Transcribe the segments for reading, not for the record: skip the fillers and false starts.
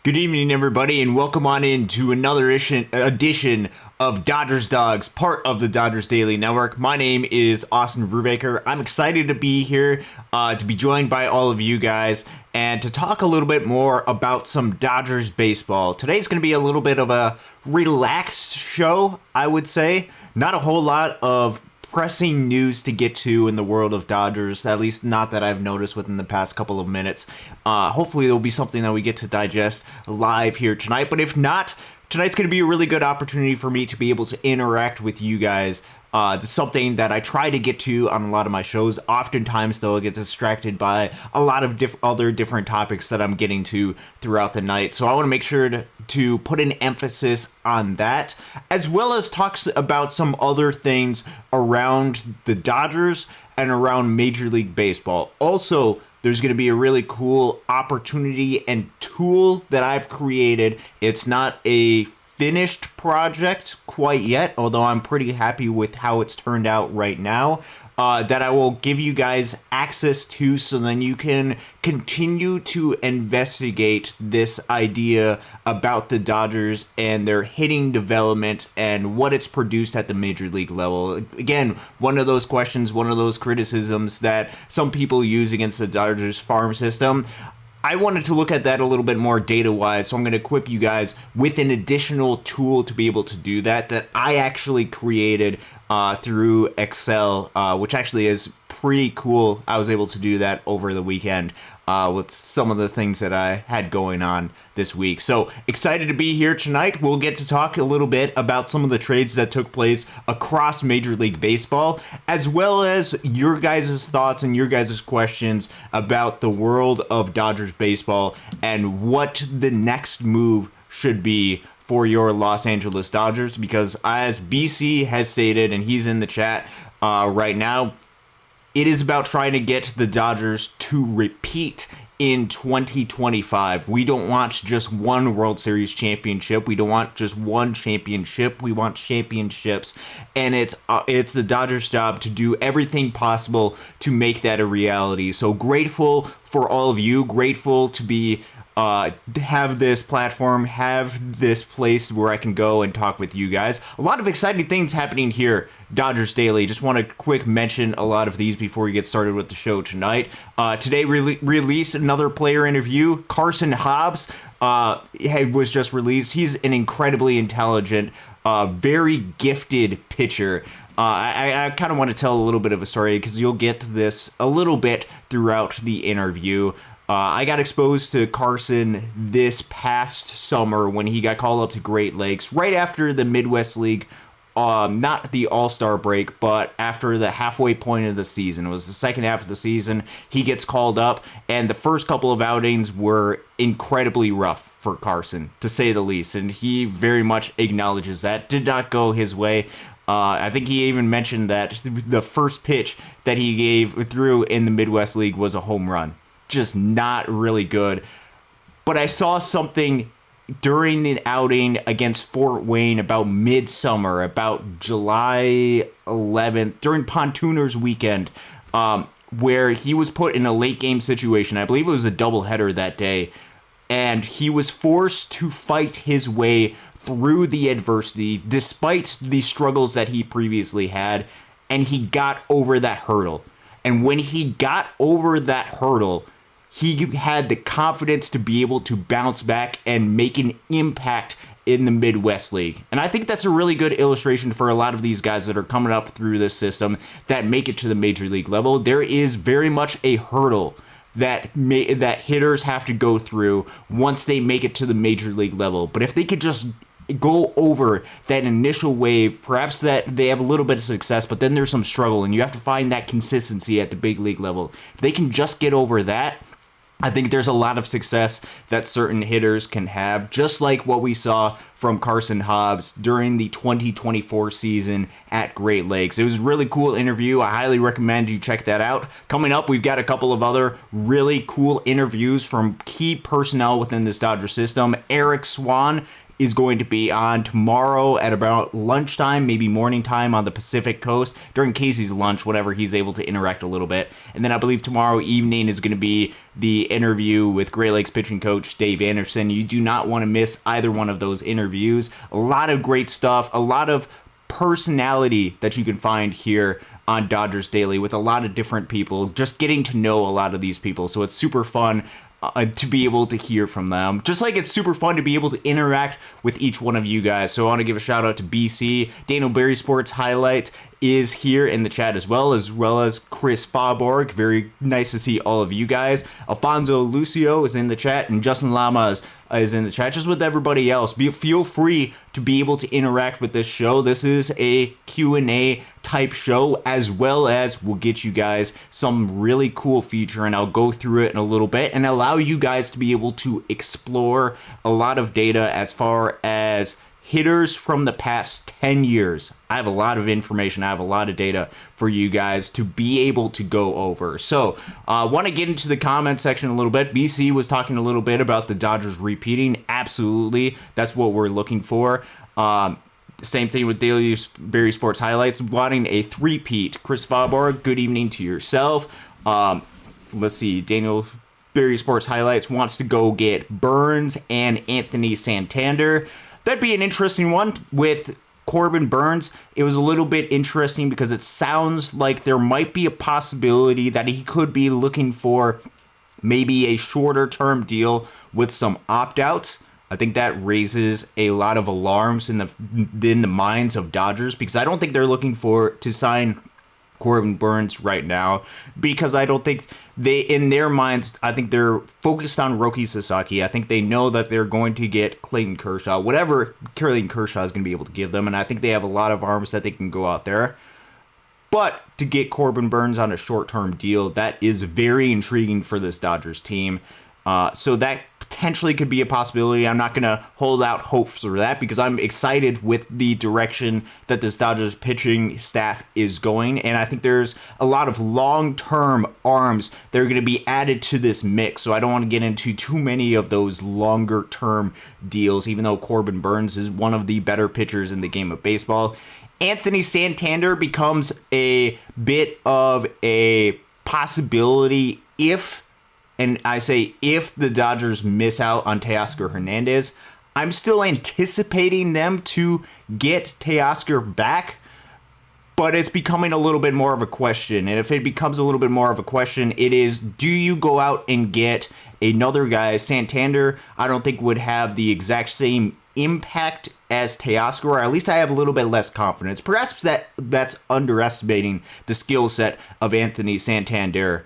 Good evening, everybody, and welcome on into another edition of Dodgers Dawgs, part of the Dodgers Daily Network. My name is Austin Brubaker. I'm excited to be here, to be joined by all of you guys, and to talk a little bit more about some Dodgers baseball. Today's going to be a little bit of a relaxed show, I would say. Not a whole lot of pressing news to get to in the world of Dodgers, at least not that I've noticed within the past couple of minutes. Hopefully there'll be something that we get to digest live here tonight, but if not, tonight's going to be a really good opportunity for me to be able to interact with you guys. It's something that I try to get to on a lot of my shows. Oftentimes, though, I get distracted by a lot of other different topics that I'm getting to throughout the night. So I want to make sure to put an emphasis on that, as well as talks about some other things around the Dodgers and around Major League Baseball. Also, there's going to be a really cool opportunity and tool that I've created. It's not a finished project quite yet, although I'm pretty happy with how it's turned out right now, that I will give you guys access to, so then you can continue to investigate this idea about the Dodgers and their hitting development and what it's produced at the major league level. Again, one of those questions, one of those criticisms that some people use against the Dodgers farm system. I wanted to look at that a little bit more data-wise, so I'm going to equip you guys with an additional tool to be able to do that I actually created through Excel, which actually is pretty cool. I was able to do that over the weekend with some of the things that I had going on this week. So excited to be here tonight. We'll get to talk a little bit about some of the trades that took place across Major League Baseball, as well as your guys' thoughts and your guys' questions about the world of Dodgers baseball and what the next move should be for your Los Angeles Dodgers, because as BC has stated, and he's in the chat right now, it is about trying to get the Dodgers to repeat in 2025. We don't want just one World Series championship. We don't want just one championship. We want championships. And it's the Dodgers' job to do everything possible to make that a reality. So grateful for all of you. Grateful to be have this platform, have this place where I can go and talk with you guys. A lot of exciting things happening here, Dodgers Daily. Just want to quick mention a lot of these before we get started with the show tonight. Today released another player interview. Carson Hobbs was just released. He's an incredibly intelligent, very gifted pitcher. I kind of want to tell a little bit of a story because you'll get this a little bit throughout the interview. I got exposed to Carson this past summer when he got called up to Great Lakes right after the Midwest League, not the All-Star break, but after the halfway point of the season. It was the second half of the season. He gets called up, and the first couple of outings were incredibly rough for Carson, to say the least, and he very much acknowledges that. Did not go his way. I think he even mentioned that the first pitch that he threw in the Midwest League was a home run. Just not really good. But I saw something during the outing against Fort Wayne about midsummer, about July 11th, during Pontooners weekend, where he was put in a late game situation. I believe it was a doubleheader that day, and he was forced to fight his way through the adversity despite the struggles that he previously had, and he got over that hurdle. And when he got over that hurdle, he had the confidence to be able to bounce back and make an impact in the Midwest League. And I think that's a really good illustration for a lot of these guys that are coming up through this system that make it to the major league level. There is very much a hurdle that hitters have to go through once they make it to the major league level. But if they could just go over that initial wave, perhaps that they have a little bit of success, but then there's some struggle, and you have to find that consistency at the big league level. If they can just get over that, I think there's a lot of success that certain hitters can have, just like what we saw from Carson Hobbs during the 2024 season at Great Lakes. It was a really cool interview. I highly recommend you check that out. Coming up, we've got a couple of other really cool interviews from key personnel within this Dodger system. Eric Swan is going to be on tomorrow at about lunchtime, maybe morning time on the Pacific Coast, during Casey's lunch, whenever he's able to interact a little bit. And then I believe tomorrow evening is going to be the interview with Great Lakes pitching coach Dave Anderson. You do not want to miss either one of those interviews. A lot of great stuff, a lot of personality that you can find here on Dodgers Daily with a lot of different people, just getting to know a lot of these people. So it's super fun to be able to hear from them, just like it's super fun to be able to interact with each one of you guys. So I want to give a shout out to BC. Daniel Berry Sports Highlight is here in the chat as well as Chris Fauborg. Very nice to see all of you guys. Alfonso Lucio is in the chat, and Justin Lamas is in the chat, just with everybody else. Feel free to be able to interact with this show. This is a Q&A type show, as well as we'll get you guys some really cool feature, and I'll go through it in a little bit and allow you guys to be able to explore a lot of data as far as hitters from the past 10 years. I have a lot of information. I have a lot of data for you guys to be able to go over. So I want to get into the comment section a little bit. BC was talking a little bit about the Dodgers repeating. Absolutely. That's what we're looking for. Same thing with Daily Berry Sports Highlights, wanting a three-peat. Chris Fauborg, good evening to yourself. Let's see. Daniel Berry Sports Highlights wants to go get Burns and Anthony Santander. That'd be an interesting one with Corbin Burns. It was a little bit interesting because it sounds like there might be a possibility that he could be looking for maybe a shorter term deal with some opt-outs. I think that raises a lot of alarms in the minds of Dodgers, because I don't think they're looking to sign Corbin Burns right now, because I don't think in their minds, I think they're focused on Roki Sasaki. I think they know that they're going to get Clayton Kershaw, whatever Clayton Kershaw is going to be able to give them, and I think they have a lot of arms that they can go out there. But to get Corbin Burns on a short-term deal, that is very intriguing for this Dodgers team. So that potentially could be a possibility. I'm not going to hold out hope for that, because I'm excited with the direction that this Dodgers pitching staff is going. And I think there's a lot of long-term arms that are going to be added to this mix. So I don't want to get into too many of those longer-term deals, even though Corbin Burns is one of the better pitchers in the game of baseball. Anthony Santander becomes a bit of a possibility if, and I say if, the Dodgers miss out on Teoscar Hernandez. I'm still anticipating them to get Teoscar back, but it's becoming a little bit more of a question. And if it becomes a little bit more of a question, it is, do you go out and get another guy? Santander, I don't think would have the exact same impact as Teoscar, or at least I have a little bit less confidence. Perhaps that's underestimating the skill set of Anthony Santander,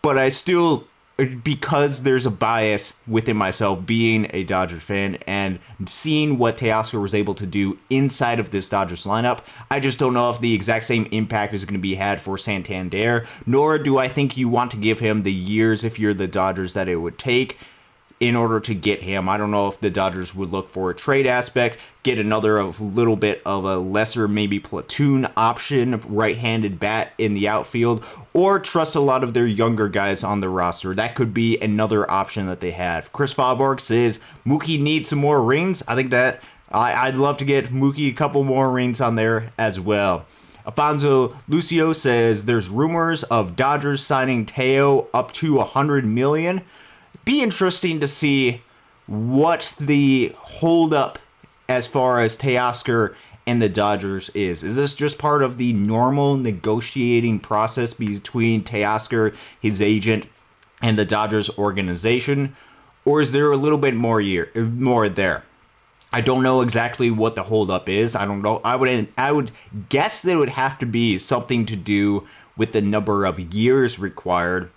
but I still, because there's a bias within myself being a Dodgers fan and seeing what Teoscar was able to do inside of this Dodgers lineup, I just don't know if the exact same impact is going to be had for Santander, nor do I think you want to give him the years, if you're the Dodgers, that it would take in order to get him. I don't know if the Dodgers would look for a trade aspect, get another little bit of a lesser, maybe platoon option, right-handed bat in the outfield, or trust a lot of their younger guys on the roster. That could be another option that they have. Chris Fauborg says Mookie needs some more rings. I think that I'd love to get Mookie a couple more rings on there as well. Alfonso Lucio says there's rumors of Dodgers signing Teo up to $100 million. Be interesting to see what the holdup as far as Teoscar and the Dodgers is. Is this just part of the normal negotiating process between Teoscar, his agent, and the Dodgers organization, or is there a little bit more there? I don't know exactly what the holdup is. I don't know. I would guess that it would have to be something to do with the number of years required.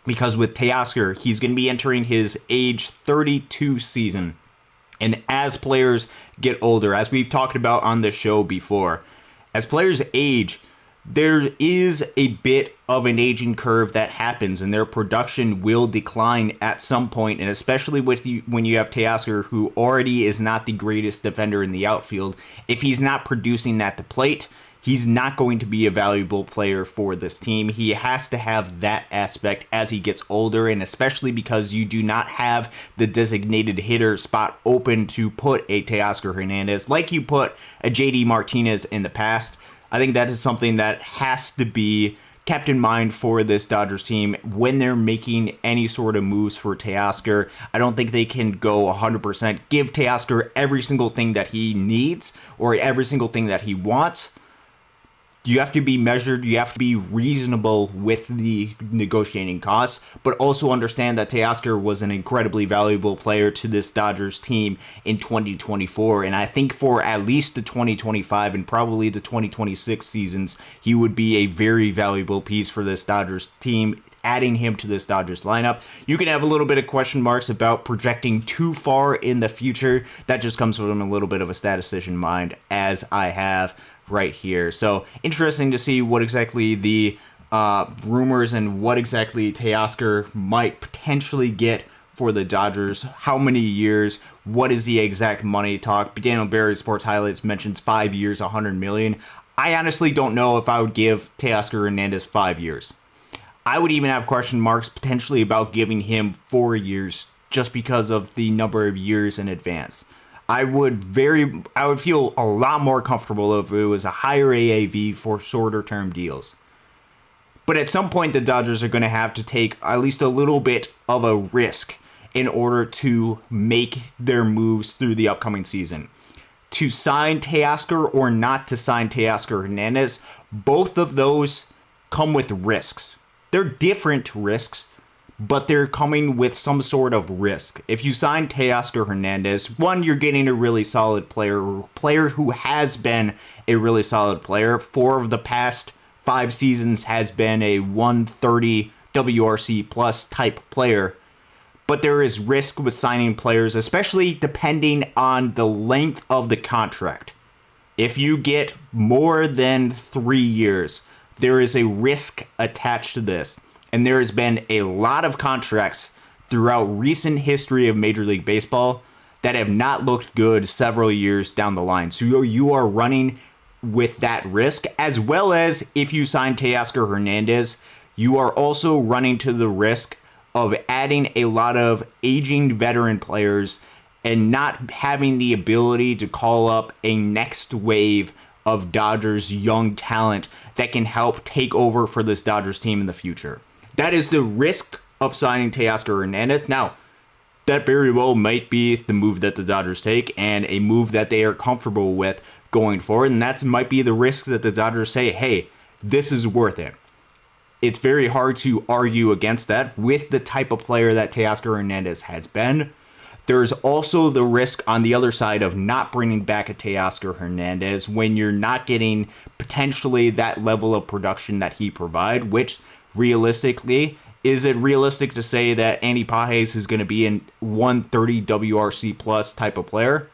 Because with Teoscar, he's going to be entering his age 32 season. And as players get older, as we've talked about on the show before, as players age, there is a bit of an aging curve that happens, and their production will decline at some point. And especially when you have Teoscar, who already is not the greatest defender in the outfield, if he's not producing at the plate, he's not going to be a valuable player for this team. He has to have that aspect as he gets older, and especially because you do not have the designated hitter spot open to put a Teoscar Hernandez like you put a JD Martinez in the past. I think that is something that has to be kept in mind for this Dodgers team when they're making any sort of moves for Teoscar. I don't think they can go 100%, give Teoscar every single thing that he needs or every single thing that he wants. You have to be measured, you have to be reasonable with the negotiating costs, but also understand that Teoscar was an incredibly valuable player to this Dodgers team in 2024, and I think for at least the 2025 and probably the 2026 seasons, he would be a very valuable piece for this Dodgers team. Adding him to this Dodgers lineup, you can have a little bit of question marks about projecting too far in the future. That just comes from a little bit of a statistician mind, as I have right here. So interesting to see what exactly the rumors and what exactly Teoscar might potentially get for the Dodgers. How many years? What is the exact money talk? Daniel Barry Sports Highlights mentions 5 years, $100 million. I honestly don't know if I would give Teoscar Hernandez 5 years. I would even have question marks potentially about giving him 4 years just because of the number of years in advance. I would feel a lot more comfortable if it was a higher AAV for shorter term deals. But at some point, the Dodgers are going to have to take at least a little bit of a risk in order to make their moves through the upcoming season. To sign Teoscar or not to sign Teoscar Hernandez, both of those come with risks. They're different risks, but they're coming with some sort of risk. If you sign Teoscar Hernandez, one, you're getting a really solid player who has been a really solid player. 4 of the past 5 seasons has been a 130 WRC plus type player. But there is risk with signing players, especially depending on the length of the contract. If you get more than 3 years, there is a risk attached to this. And there has been a lot of contracts throughout recent history of Major League Baseball that have not looked good several years down the line. So you are running with that risk, as well as if you sign Teoscar Hernandez, you are also running to the risk of adding a lot of aging veteran players and not having the ability to call up a next wave of Dodgers young talent that can help take over for this Dodgers team in the future. That is the risk of signing Teoscar Hernandez. Now, that very well might be the move that the Dodgers take and a move that they are comfortable with going forward. And that might be the risk that the Dodgers say, hey, this is worth it. It's very hard to argue against that with the type of player that Teoscar Hernandez has been. There's also the risk on the other side of not bringing back a Teoscar Hernandez when you're not getting potentially that level of production that he provides, which realistically, is it realistic to say that Andy Pages is going to be a 130 WRC plus type of player?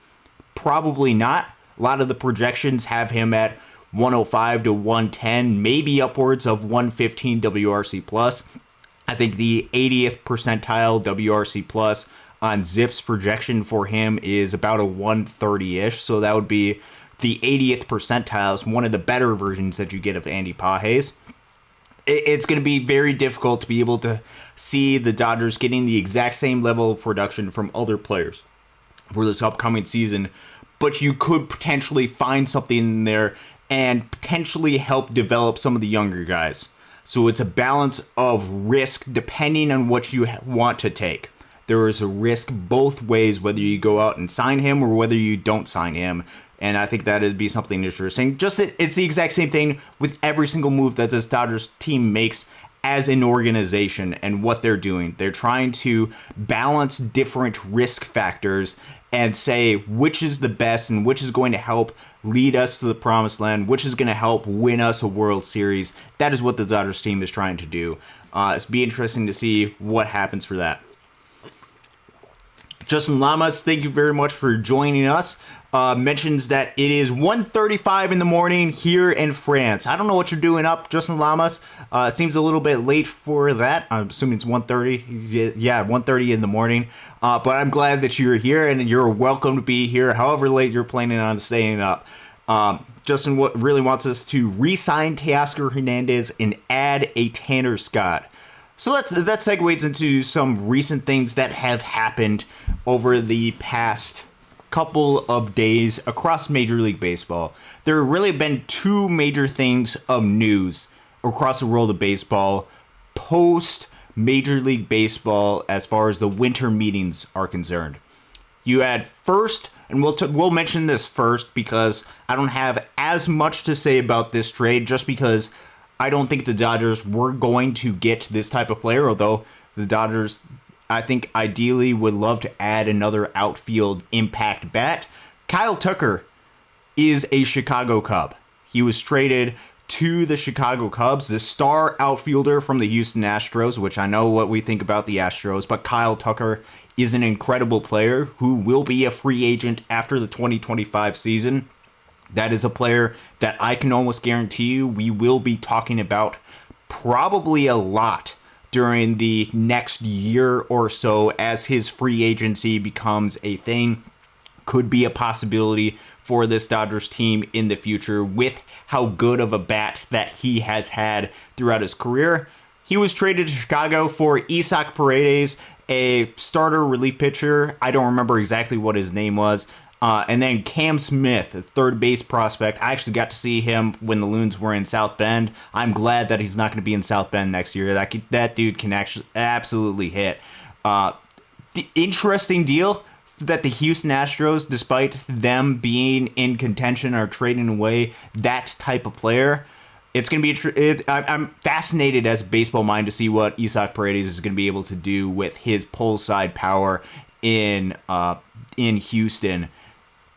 Probably not. A lot of the projections have him at 105 to 110, maybe upwards of 115 WRC plus. I think the 80th percentile WRC plus on Zip's projection for him is about a 130-ish, so that would be the 80th percentile, is one of the better versions that you get of Andy Pages. It's going to be very difficult to be able to see the Dodgers getting the exact same level of production from other players for this upcoming season, but you could potentially find something in there and potentially help develop some of the younger guys. So it's a balance of risk depending on what you want to take. There is a risk both ways, whether you go out and sign him or whether you don't sign him. And I think that would be something interesting. It's the exact same thing with every single move that this Dodgers team makes as an organization and what they're doing. They're trying to balance different risk factors and say which is the best and which is going to help lead us to the promised land, which is going to help win us a World Series. That is what the Dodgers team is trying to do. It's be interesting to see what happens for that. Justin Lamas, thank you very much for joining us. Mentions that it is 1:35 in the morning here in France. I don't know what you're doing up, Justin Lamas. It seems a little bit late for that. I'm assuming it's 1:30. Yeah, 1:30 in the morning. But I'm glad that you're here, and you're welcome to be here however late you're planning on staying up. Justin really wants us to re-sign Teoscar Hernandez and add a Tanner Scott. So that segues into some recent things that have happened over the past couple of days across Major League Baseball. There have really been two major things of news across the world of baseball post Major League Baseball as far as the winter meetings are concerned. You had first, and we'll mention this first because I don't have as much to say about this trade, just because I don't think the Dodgers were going to get this type of player, although the Dodgers, I think, ideally would love to add another outfield impact bat. Kyle Tucker is a Chicago Cub. He was traded to the Chicago Cubs, the star outfielder from the Houston Astros, which I know what we think about the Astros, but Kyle Tucker is an incredible player who will be a free agent after the 2025 season. That is a player that I can almost guarantee you we will be talking about probably a lot during the next year or so as his free agency becomes a thing. Could be a possibility for this Dodgers team in the future with how good of a bat that he has had throughout his career. He was traded to Chicago for Isaac Paredes, a starter relief pitcher. I don't remember exactly what his name was. And then Cam Smith, a third base prospect. I actually got to see him when the Loons were in South Bend. I'm glad that he's not going to be in South Bend next year. That dude can actually absolutely hit. The interesting deal that the Houston Astros, despite them being in contention, are trading away that type of player. It's going to be. I'm fascinated as a baseball mind to see what Isaac Paredes is going to be able to do with his pull side power in Houston.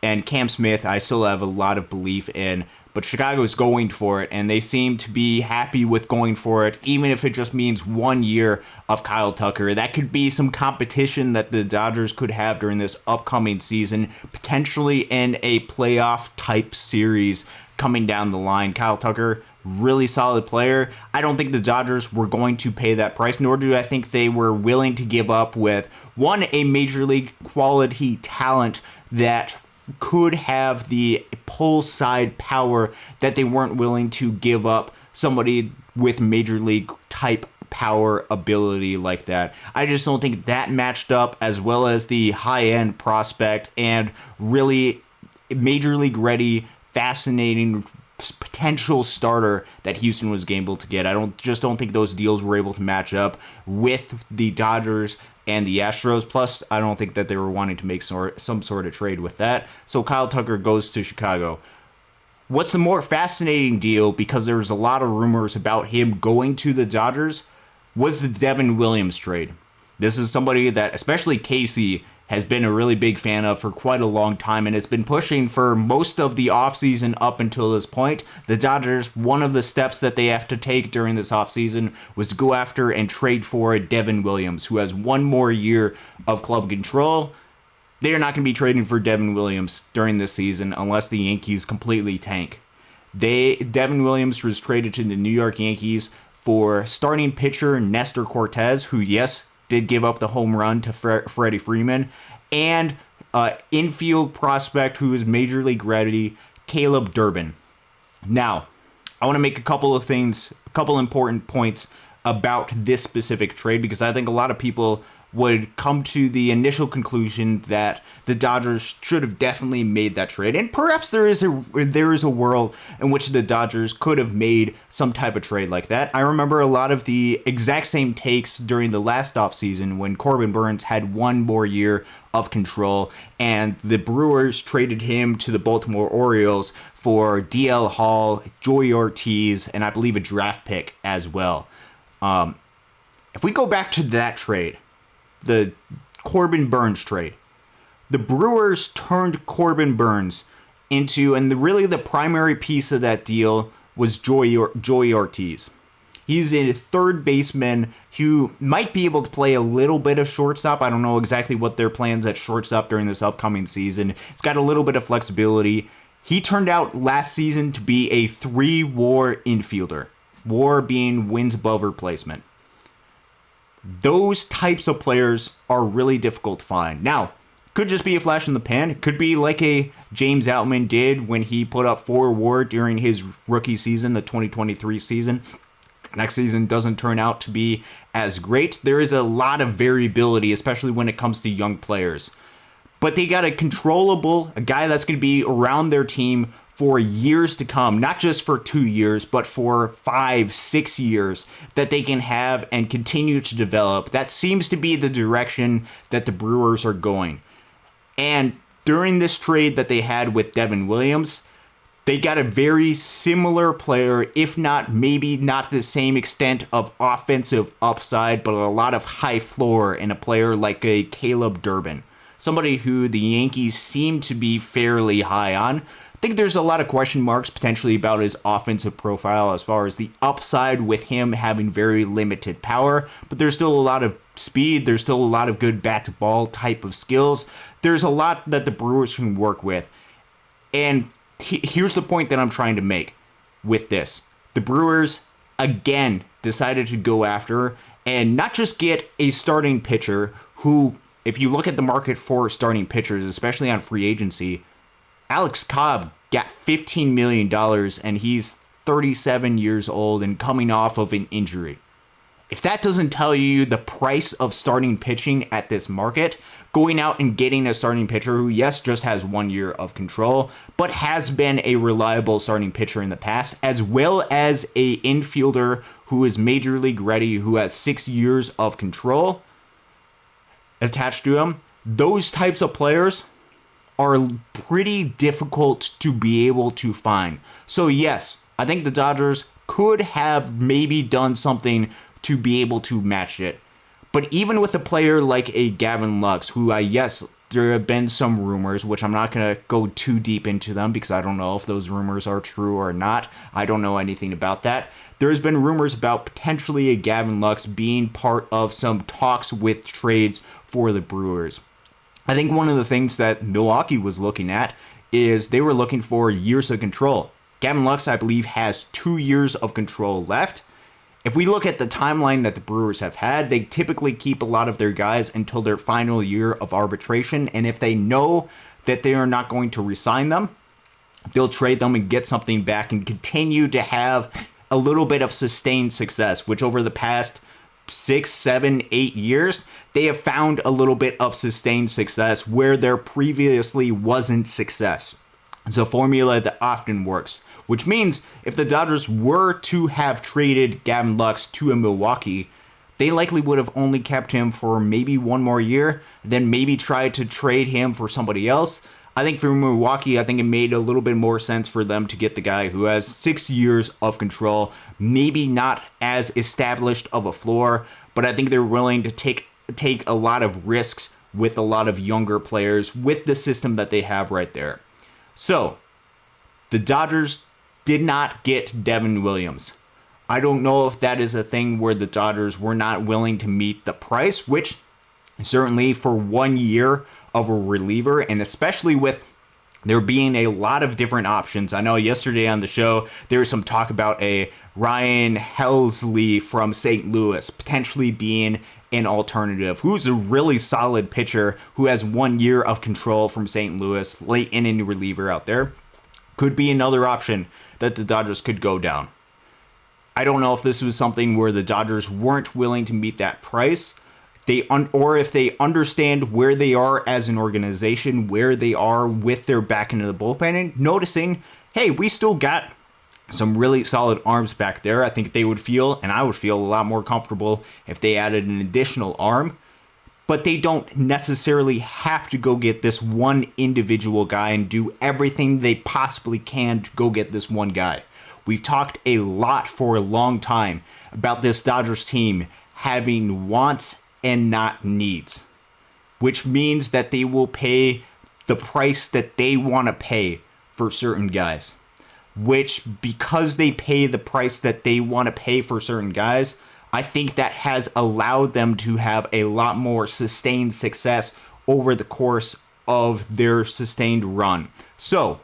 And Cam Smith, I still have a lot of belief in, but Chicago is going for it, and they seem to be happy with going for it, even if it just means 1 year of Kyle Tucker. That could be some competition that the Dodgers could have during this upcoming season, potentially in a playoff type series coming down the line. Kyle Tucker, really solid player. I don't think the Dodgers were going to pay that price, nor do I think they were willing to give up with, one, a major league quality talent that could have the pull side power that they weren't willing to give up somebody with major league type power ability like that. I just don't think that matched up, as well as the high-end prospect and really major league ready, fascinating potential starter that Houston was able to get. I don't think those deals were able to match up with the Dodgers and the Astros. Plus, I don't think that they were wanting to make some sort of trade with that. So Kyle Tucker goes to Chicago. What's the more fascinating deal, because there was a lot of rumors about him going to the Dodgers, was the Devin Williams trade. This is somebody that, especially Casey, has been a really big fan of for quite a long time and has been pushing for most of the offseason up until this point. The Dodgers, one of the steps that they have to take during this offseason was to go after and trade for Devin Williams, who has one more year of club control. They are not going to be trading for Devin Williams during this season unless the Yankees completely tank. Devin Williams was traded to the New York Yankees for starting pitcher Nestor Cortez, who, yes, did give up the home run to Freddie Freeman, and infield prospect who is major league ready, Caleb Durbin. Now, I want to make a couple important points about this specific trade, because I think a lot of people would come to the initial conclusion that the Dodgers should have definitely made that trade. And perhaps there is a world in which the Dodgers could have made some type of trade like that. I remember a lot of the exact same takes during the last offseason when Corbin Burns had one more year of control, and the Brewers traded him to the Baltimore Orioles for DL Hall, Joey Ortiz, and I believe a draft pick as well. If we go back to that trade, the Corbin Burns trade, the Brewers turned Corbin Burns into, and really the primary piece of that deal was Joey Ortiz. He's a third baseman who might be able to play a little bit of shortstop. I don't know exactly what their plans at shortstop during this upcoming season. It's got a little bit of flexibility. He turned out last season to be a 3-WAR infielder. WAR being wins above replacement. Those types of players are really difficult to find. Now, Could just be a flash in the pan. It could be like a James Outman did when he put up 4 WAR during his rookie season, the 2023 season. Next season doesn't turn out to be as great. There is a lot of variability, especially when it comes to young players. But they got a guy that's going to be around their team for years to come, not just for 2 years, but for 5, 6 years that they can have and continue to develop. That seems to be the direction that the Brewers are going. And during this trade that they had with Devin Williams, they got a very similar player, if not maybe not the same extent of offensive upside, but a lot of high floor in a player like a Caleb Durbin, somebody who the Yankees seem to be fairly high on. I think there's a lot of question marks potentially about his offensive profile as far as the upside with him having very limited power, but there's still a lot of speed. There's still a lot of good bat-to-ball type of skills. There's a lot that the Brewers can work with. And here's the point that I'm trying to make with this. The Brewers, again, decided to go after and not just get a starting pitcher who, if you look at the market for starting pitchers, especially on free agency, Alex Cobb got $15 million, and he's 37 years old and coming off of an injury. If that doesn't tell you the price of starting pitching at this market, going out and getting a starting pitcher who, yes, just has 1 year of control, but has been a reliable starting pitcher in the past, as well as a infielder who is major league ready, who has 6 years of control attached to him, those types of players are pretty difficult to be able to find. So yes, I think the Dodgers could have maybe done something to be able to match it. But even with a player like a Gavin Lux, who yes, there have been some rumors, which I'm not going to go too deep into them because I don't know if those rumors are true or not. I don't know anything about that. There's been rumors about potentially a Gavin Lux being part of some talks with trades for the Brewers. I think one of the things that Milwaukee was looking at is they were looking for years of control. Gavin Lux, I believe, has 2 years of control left. If we look at the timeline that the Brewers have had, they typically keep a lot of their guys until their final year of arbitration. And if they know that they are not going to re-sign them, they'll trade them and get something back and continue to have a little bit of sustained success, which over the past 6, 7, 8 years, they have found a little bit of sustained success where there previously wasn't success. It's a formula that often works, which means if the Dodgers were to have traded Gavin Lux to a Milwaukee, they likely would have only kept him for maybe 1 more year, then maybe tried to trade him for somebody else. I think for Milwaukee, I think it made a little bit more sense for them to get the guy who has 6 years of control, maybe not as established of a floor, but I think they're willing to take a lot of risks with a lot of younger players with the system that they have right there. So, the Dodgers did not get Devin Williams. I don't know if that is a thing where the Dodgers were not willing to meet the price, which certainly for 1 year of a reliever, and especially with there being a lot of different options. I know yesterday on the show, there was some talk about a Ryan Helsley from St. Louis potentially being an alternative, who's a really solid pitcher who has 1 year of control from St. Louis, late inning reliever out there. Could be another option that the Dodgers could go down. I don't know if this was something where the Dodgers weren't willing to meet that price, or if they understand where they are as an organization, where they are with their back into the bullpen, and noticing, hey, we still got some really solid arms back there. I think they would feel, and I would feel, a lot more comfortable if they added an additional arm. But they don't necessarily have to go get this one individual guy and do everything they possibly can to go get this one guy. We've talked a lot for a long time about this Dodgers team having wants and not needs, which means that they will pay the price that they want to pay for certain guys, which, because they pay the price that they want to pay for certain guys, I think that has allowed them to have a lot more sustained success over the course of their sustained run. So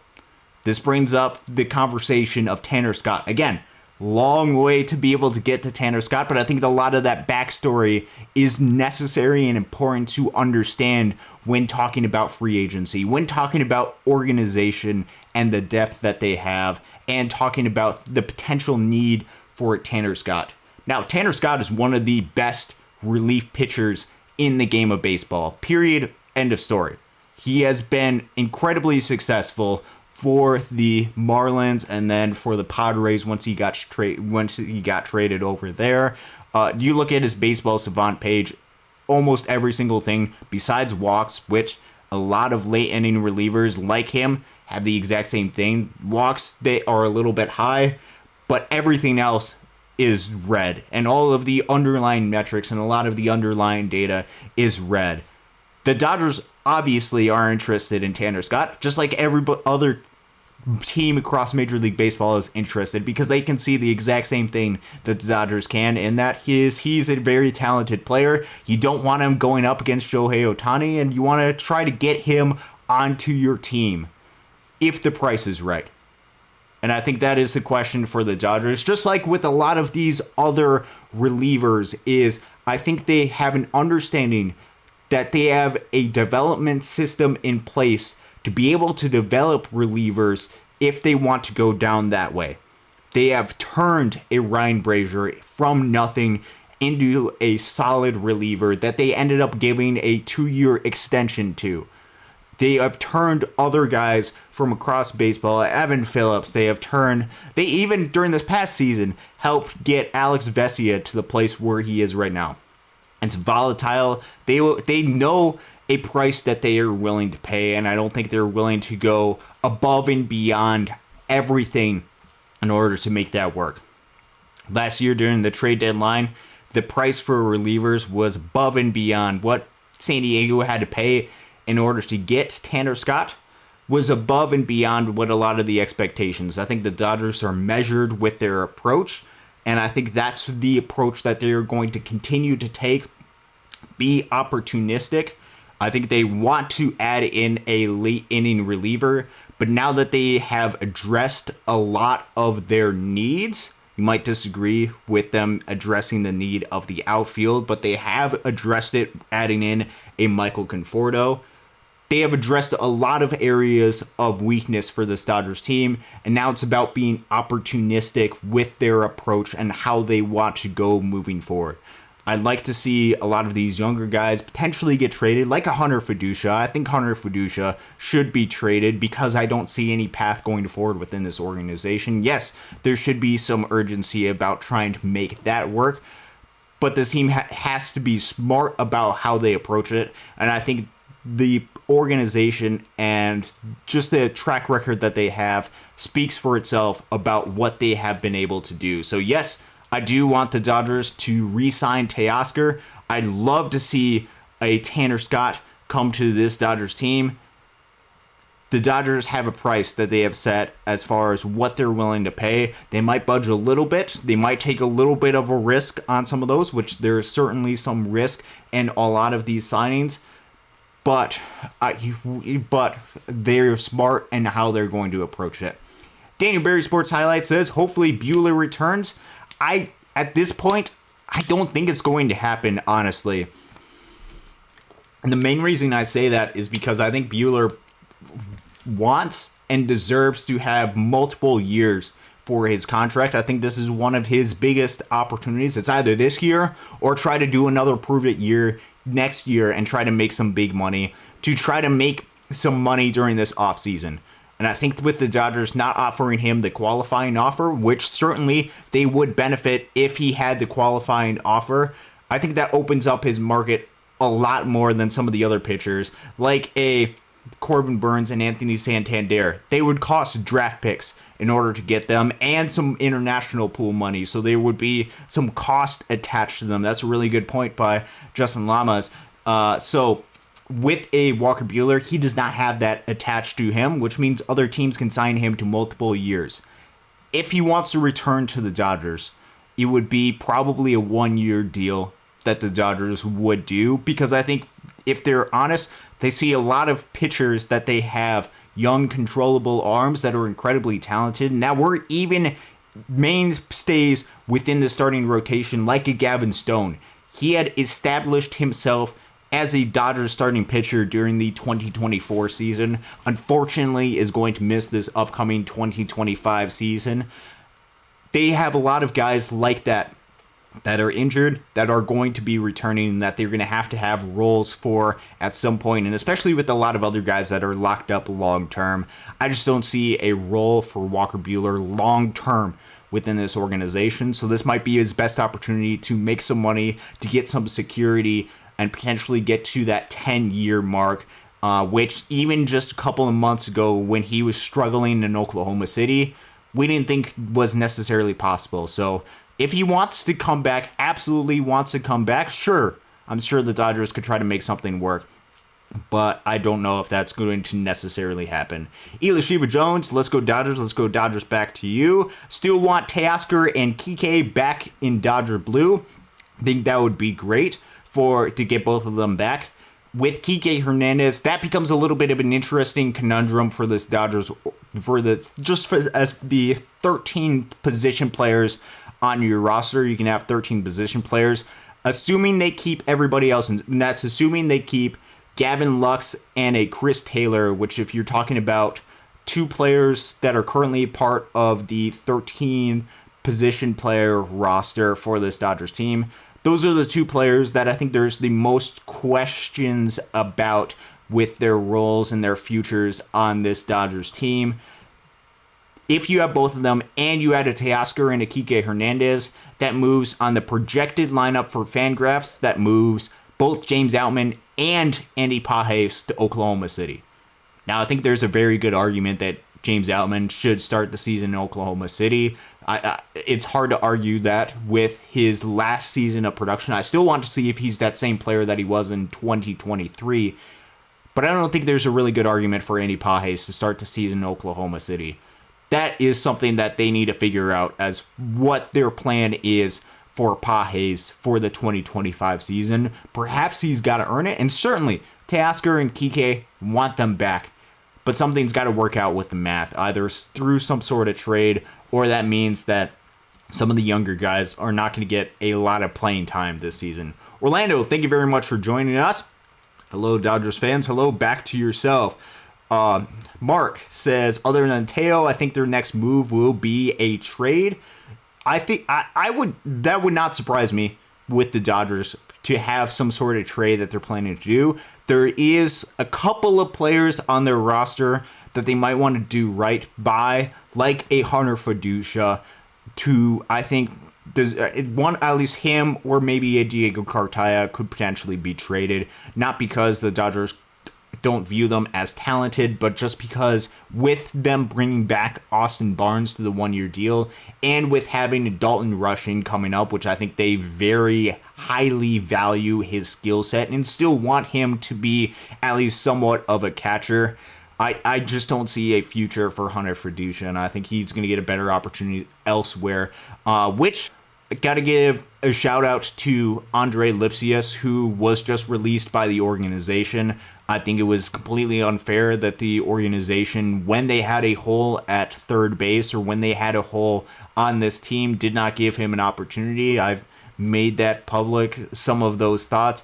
this brings up the conversation of Tanner Scott. Again, long way to be able to get to Tanner Scott, but I think a lot of that backstory is necessary and important to understand when talking about free agency, when talking about organization and the depth that they have, and talking about the potential need for Tanner Scott. Now, Tanner Scott is one of the best relief pitchers in the game of baseball. Period. End of story. He has been incredibly successful for the Marlins and then for the Padres once he got traded over there. You look at his baseball savant page, almost every single thing besides walks, which a lot of late inning relievers like him have the exact same thing. Walks, they are a little bit high, but everything else is red, and all of the underlying metrics and a lot of the underlying data is red. The Dodgers obviously are interested in Tanner Scott, just like every other team across Major League Baseball is interested, because they can see the exact same thing that the Dodgers can, and that he's a very talented player. You don't want him going up against Shohei Ohtani, and you want to try to get him onto your team if the price is right. And I think that is the question for the Dodgers, just like with a lot of these other relievers, is I think they have an understanding that they have a development system in place to be able to develop relievers if they want to go down that way. They have turned a Ryan Brazier from nothing into a solid reliever that they ended up giving a 2-year extension to. They have turned other guys from across baseball, Evan Phillips, they even during this past season helped get Alex Vesia to the place where he is right now. It's volatile. They know a price that they are willing to pay, and I don't think they're willing to go above and beyond everything in order to make that work. Last year during the trade deadline, the price for relievers was above and beyond what San Diego had to pay in order to get Tanner Scott, was above and beyond what a lot of the expectations. I think the Dodgers are measured with their approach, and I think that's the approach that they're going to continue to take. Be opportunistic. I think they want to add in a late inning reliever, but now that they have addressed a lot of their needs, you might disagree with them addressing the need of the outfield, but they have addressed it, adding in a Michael Conforto. They have addressed a lot of areas of weakness for this Dodgers team, and now it's about being opportunistic with their approach and how they want to go moving forward. I'd like to see a lot of these younger guys potentially get traded, like a Hunter Fiducia. I think Hunter Fiducia should be traded because I don't see any path going forward within this organization. Yes, there should be some urgency about trying to make that work, but this team has to be smart about how they approach it, and I think the organization and just the track record that they have speaks for itself about what they have been able to do. So yes, I do want the Dodgers to re-sign Teoscar. I'd love to see a Tanner Scott come to this Dodgers team. The Dodgers have a price that they have set as far as what they're willing to pay. They might budge a little bit. They might take a little bit of a risk on some of those, which there's certainly some risk in a lot of these signings. But they're smart in how they're going to approach it. Daniel Berry Sports Highlights says, hopefully Buehler returns. At this point, I don't think it's going to happen, honestly. And the main reason I say that is because I think Buehler wants and deserves to have multiple years for his contract. I think this is one of his biggest opportunities. It's either this year or try to do another prove-it year next year and try to make some big money, to try to make some money during this offseason. And I think with the Dodgers not offering him the qualifying offer, which certainly they would benefit if he had the qualifying offer, I think that opens up his market a lot more than some of the other pitchers, like a Corbin Burns and Anthony Santander. They would cost draft picks in order to get them and some international pool money, so there would be some cost attached to them. That's a really good point by Justin Lamas. So with a Walker Buehler, he does not have that attached to him, which means other teams can sign him to multiple years. If he wants to return to the Dodgers, it would be probably a 1-year deal that the Dodgers would do, because I think if they're honest, they see a lot of pitchers that they have young, controllable arms that are incredibly talented. Now, we're even mainstays within the starting rotation like a Gavin Stone. He had established himself as a Dodgers starting pitcher during the 2024 season. Unfortunately, is going to miss this upcoming 2025 season. They have a lot of guys like that are injured, that are going to be returning, that they're going to have roles for at some point, and especially with a lot of other guys that are locked up long term. I just don't see a role for Walker Buehler long term within this organization, so this might be his best opportunity to make some money, to get some security, and potentially get to that 10-year mark, which even just a couple of months ago when he was struggling in Oklahoma City, we didn't think was necessarily possible. So if he wants to come back, absolutely wants to come back, sure, I'm sure the Dodgers could try to make something work. But I don't know if that's going to necessarily happen. Elishiva Jones, let's go Dodgers. Let's go Dodgers back to you. Still want Teoscar and Kike back in Dodger blue. I think that would be great to get both of them back. With Kike Hernandez, that becomes a little bit of an interesting conundrum for this Dodgers, as the 13 position players on your roster. You can have 13 position players, assuming they keep everybody else, and that's assuming they keep Gavin Lux and a Chris Taylor, which if you're talking about two players that are currently part of the 13 position player roster for this Dodgers team, those are the two players that I think there's the most questions about with their roles and their futures on this Dodgers team. If you have both of them and you add a Teoscar and a Kike Hernandez, that moves on the projected lineup for Fangraphs, that moves both James Outman and Andy Pages to Oklahoma City. Now, I think there's a very good argument that James Outman should start the season in Oklahoma City. It's hard to argue that with his last season of production. I still want to see if he's that same player that he was in 2023, but I don't think there's a really good argument for Andy Pages to start the season in Oklahoma City. That is something that they need to figure out as what their plan is for Pages for the 2025 season. Perhaps he's got to earn it, and certainly Teoscar and Kike want them back, but something's got to work out with the math, either through some sort of trade, or that means that some of the younger guys are not going to get a lot of playing time this season. Orlando, thank you very much for joining us. Hello, Dodgers fans. Hello, back to yourself. Mark says, other than Teo, I think their next move will be a trade. I think that would not surprise me with the Dodgers to have some sort of trade that they're planning to do. There is a couple of players on their roster that they might want to do right by, like a Hunter Fiducia, to, I think, at least him or maybe a Diego Cartaya could potentially be traded, not because the Dodgers don't view them as talented, but just because with them bringing back Austin Barnes to the one-year deal, and with having Dalton Rushing coming up, which I think they very highly value his skill set and still want him to be at least somewhat of a catcher, I just don't see a future for Hunter Fiducia, and I think he's going to get a better opportunity elsewhere, which got to give a shout out to Andre Lipsius, who was just released by the organization. I think it was completely unfair that the organization, when they had a hole at third base or when they had a hole on this team, did not give him an opportunity. I've made that public, some of those thoughts.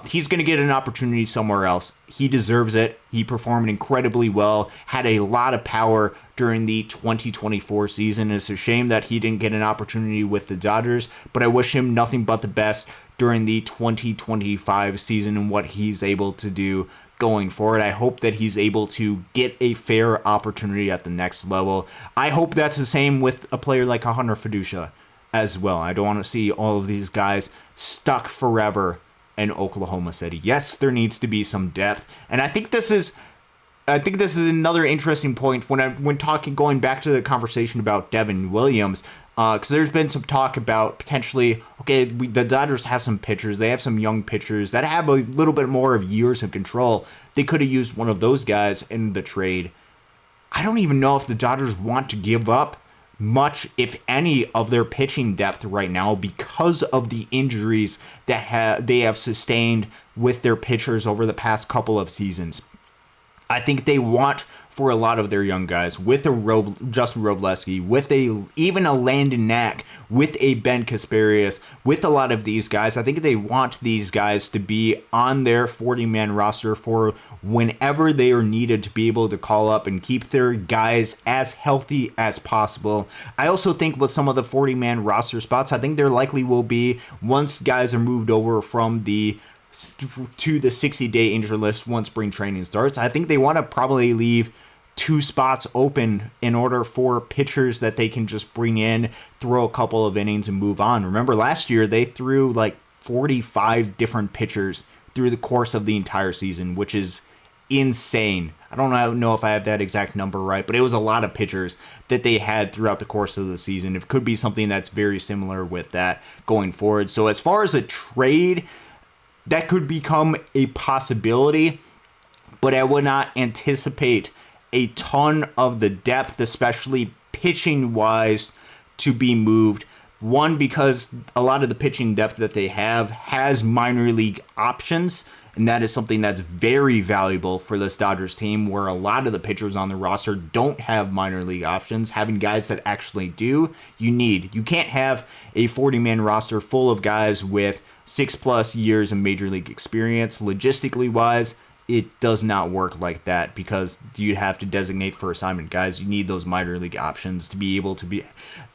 He's going to get an opportunity somewhere else. He deserves it. He performed incredibly well, had a lot of power during the 2024 season. It's a shame that he didn't get an opportunity with the Dodgers, but I wish him nothing but the best during the 2025 season and what he's able to do going forward. I hope that he's able to get a fair opportunity at the next level. I hope that's the same with a player like a Hunter Fiducia as well. I don't want to see all of these guys stuck forever in Oklahoma City. Yes, there needs to be some depth, and I think this is another interesting point when going back to the conversation about Devin Williams, because there's been some talk about potentially, the Dodgers have some pitchers, they have some young pitchers that have a little bit more of years of control. They could have used one of those guys in the trade. I don't even know if the Dodgers want to give up much, if any, of their pitching depth right now because of the injuries that they have sustained with their pitchers over the past couple of seasons. I think they want for a lot of their young guys, with a Justin Robleski, with even a Landon Knack, with a Ben Kasperius, with a lot of these guys. I think they want these guys to be on their 40-man roster for whenever they are needed to be able to call up and keep their guys as healthy as possible. I also think with some of the 40-man roster spots, I think there likely will be, once guys are moved over from to the 60-day injury list once spring training starts, I think they want to probably leave 2 spots open in order for pitchers that they can just bring in, throw a couple of innings and move on. Remember last year they threw like 45 different pitchers through the course of the entire season, which is insane. I don't know if I have that exact number right, but it was a lot of pitchers that they had throughout the course of the season. It could be something that's very similar with that going forward. So as far as a trade, that could become a possibility, but I would not anticipate a ton of the depth, especially pitching-wise, to be moved. One, because a lot of the pitching depth that they have has minor league options, and that is something that's very valuable for this Dodgers team, where a lot of the pitchers on the roster don't have minor league options. Having guys that actually do, you can't have a 40-man roster full of guys with 6+ years of major league experience. Logistically wise, it does not work like that, because you have to designate for assignment guys. You need those minor league options to be able to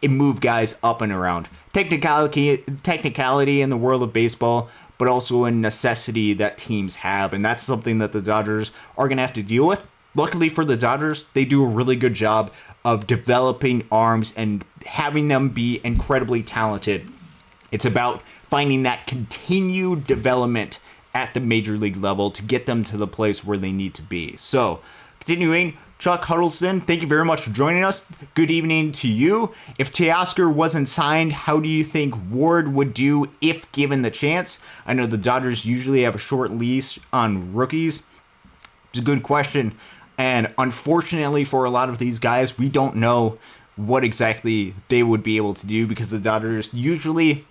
move guys up and around. Technicality in the world of baseball, but also a necessity that teams have, and that's something that the Dodgers are going to have to deal with. Luckily for the Dodgers, they do a really good job of developing arms and having them be incredibly talented. It's about finding that continued development at the major league level to get them to the place where they need to be. So, continuing, Chuck Huddleston, thank you very much for joining us. Good evening to you. If Teoscar wasn't signed, how do you think Ward would do if given the chance? I know the Dodgers usually have a short leash on rookies. It's a good question. And unfortunately for a lot of these guys, we don't know what exactly they would be able to do, because the Dodgers usually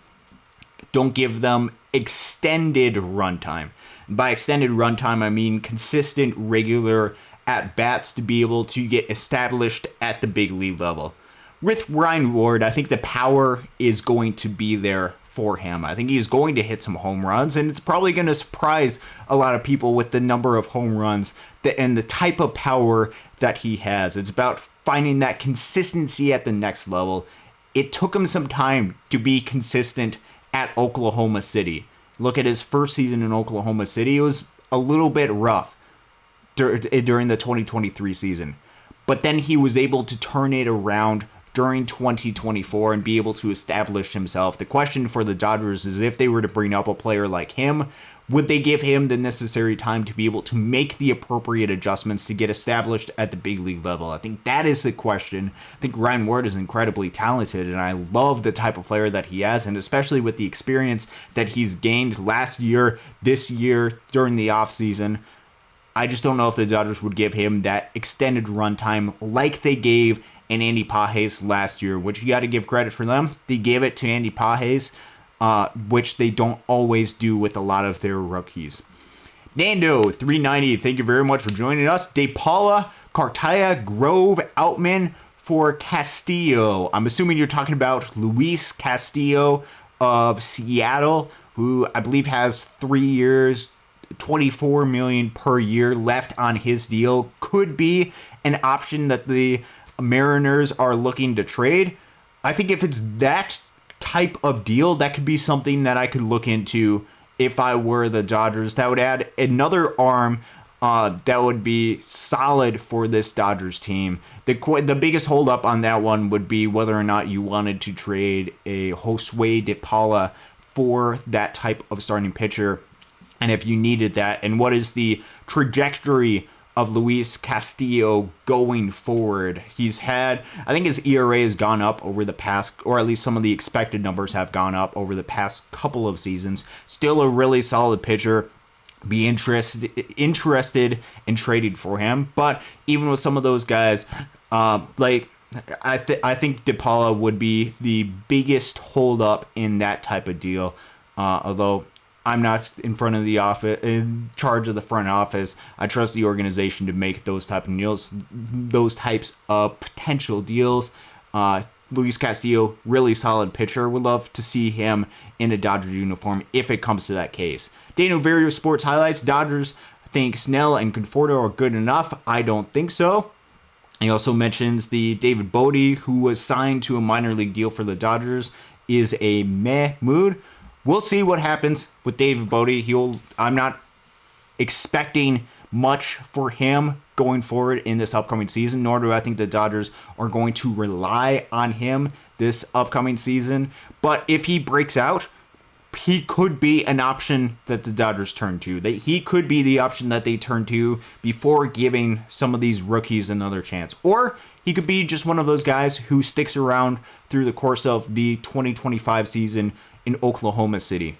don't give them extended runtime. By extended runtime, I mean consistent, regular at-bats to be able to get established at the big league level. With Ryan Ward, I think the power is going to be there for him. I think he's going to hit some home runs, and it's probably going to surprise a lot of people with the number of home runs and the type of power that he has. It's about finding that consistency at the next level. It took him some time to be consistent at Oklahoma City. Look at his first season in Oklahoma City. It was a little bit rough during the 2023 season. But then he was able to turn it around during 2024 and be able to establish himself. The question for the Dodgers is, if they were to bring up a player like him, would they give him the necessary time to be able to make the appropriate adjustments to get established at the big league level? I think that is the question. I think Ryan Ward is incredibly talented, and I love the type of player that he has, and especially with the experience that he's gained last year, this year, during the offseason. I just don't know if the Dodgers would give him that extended runtime like they gave in Andy Pages last year, which you got to give credit for them. They gave it to Andy Pages, which they don't always do with a lot of their rookies. Nando 390, thank you very much for joining us. De Paula, Cartaya, Grove, Outman for Castillo. I'm assuming you're talking about Luis Castillo of Seattle, who I believe has 3 years, $24 million per year left on his deal. Could be an option that the Mariners are looking to trade. I think if it's that type of deal, that could be something that I could look into if I were the Dodgers. That would add another arm that would be solid for this Dodgers team. The biggest holdup on that one would be whether or not you wanted to trade a Josue De Paula for that type of starting pitcher, and if you needed that, and what is the trajectory of Luis Castillo going forward. He's had, I think his ERA has gone up over the past, or at least some of the expected numbers have gone up over the past couple of seasons. Still a really solid pitcher. Be interested in trading for him. But even with some of those guys, I think De Paula would be the biggest holdup in that type of deal. Although I'm not in front of the office, in charge of the front office. I trust the organization to make those type of deals, those types of potential deals. Luis Castillo, really solid pitcher. Would love to see him in a Dodgers uniform if it comes to that case. Dano Vario Sports highlights: Dodgers think Snell and Conforto are good enough. I don't think so. He also mentions the David Bodie, who was signed to a minor league deal for the Dodgers, is a meh mood. We'll see what happens with David Bodie. I'm not expecting much for him going forward in this upcoming season, nor do I think the Dodgers are going to rely on him this upcoming season. But if he breaks out, he could be an option that the Dodgers turn to. He could be the option that they turn to before giving some of these rookies another chance. Or he could be just one of those guys who sticks around through the course of the 2025 season in Oklahoma City.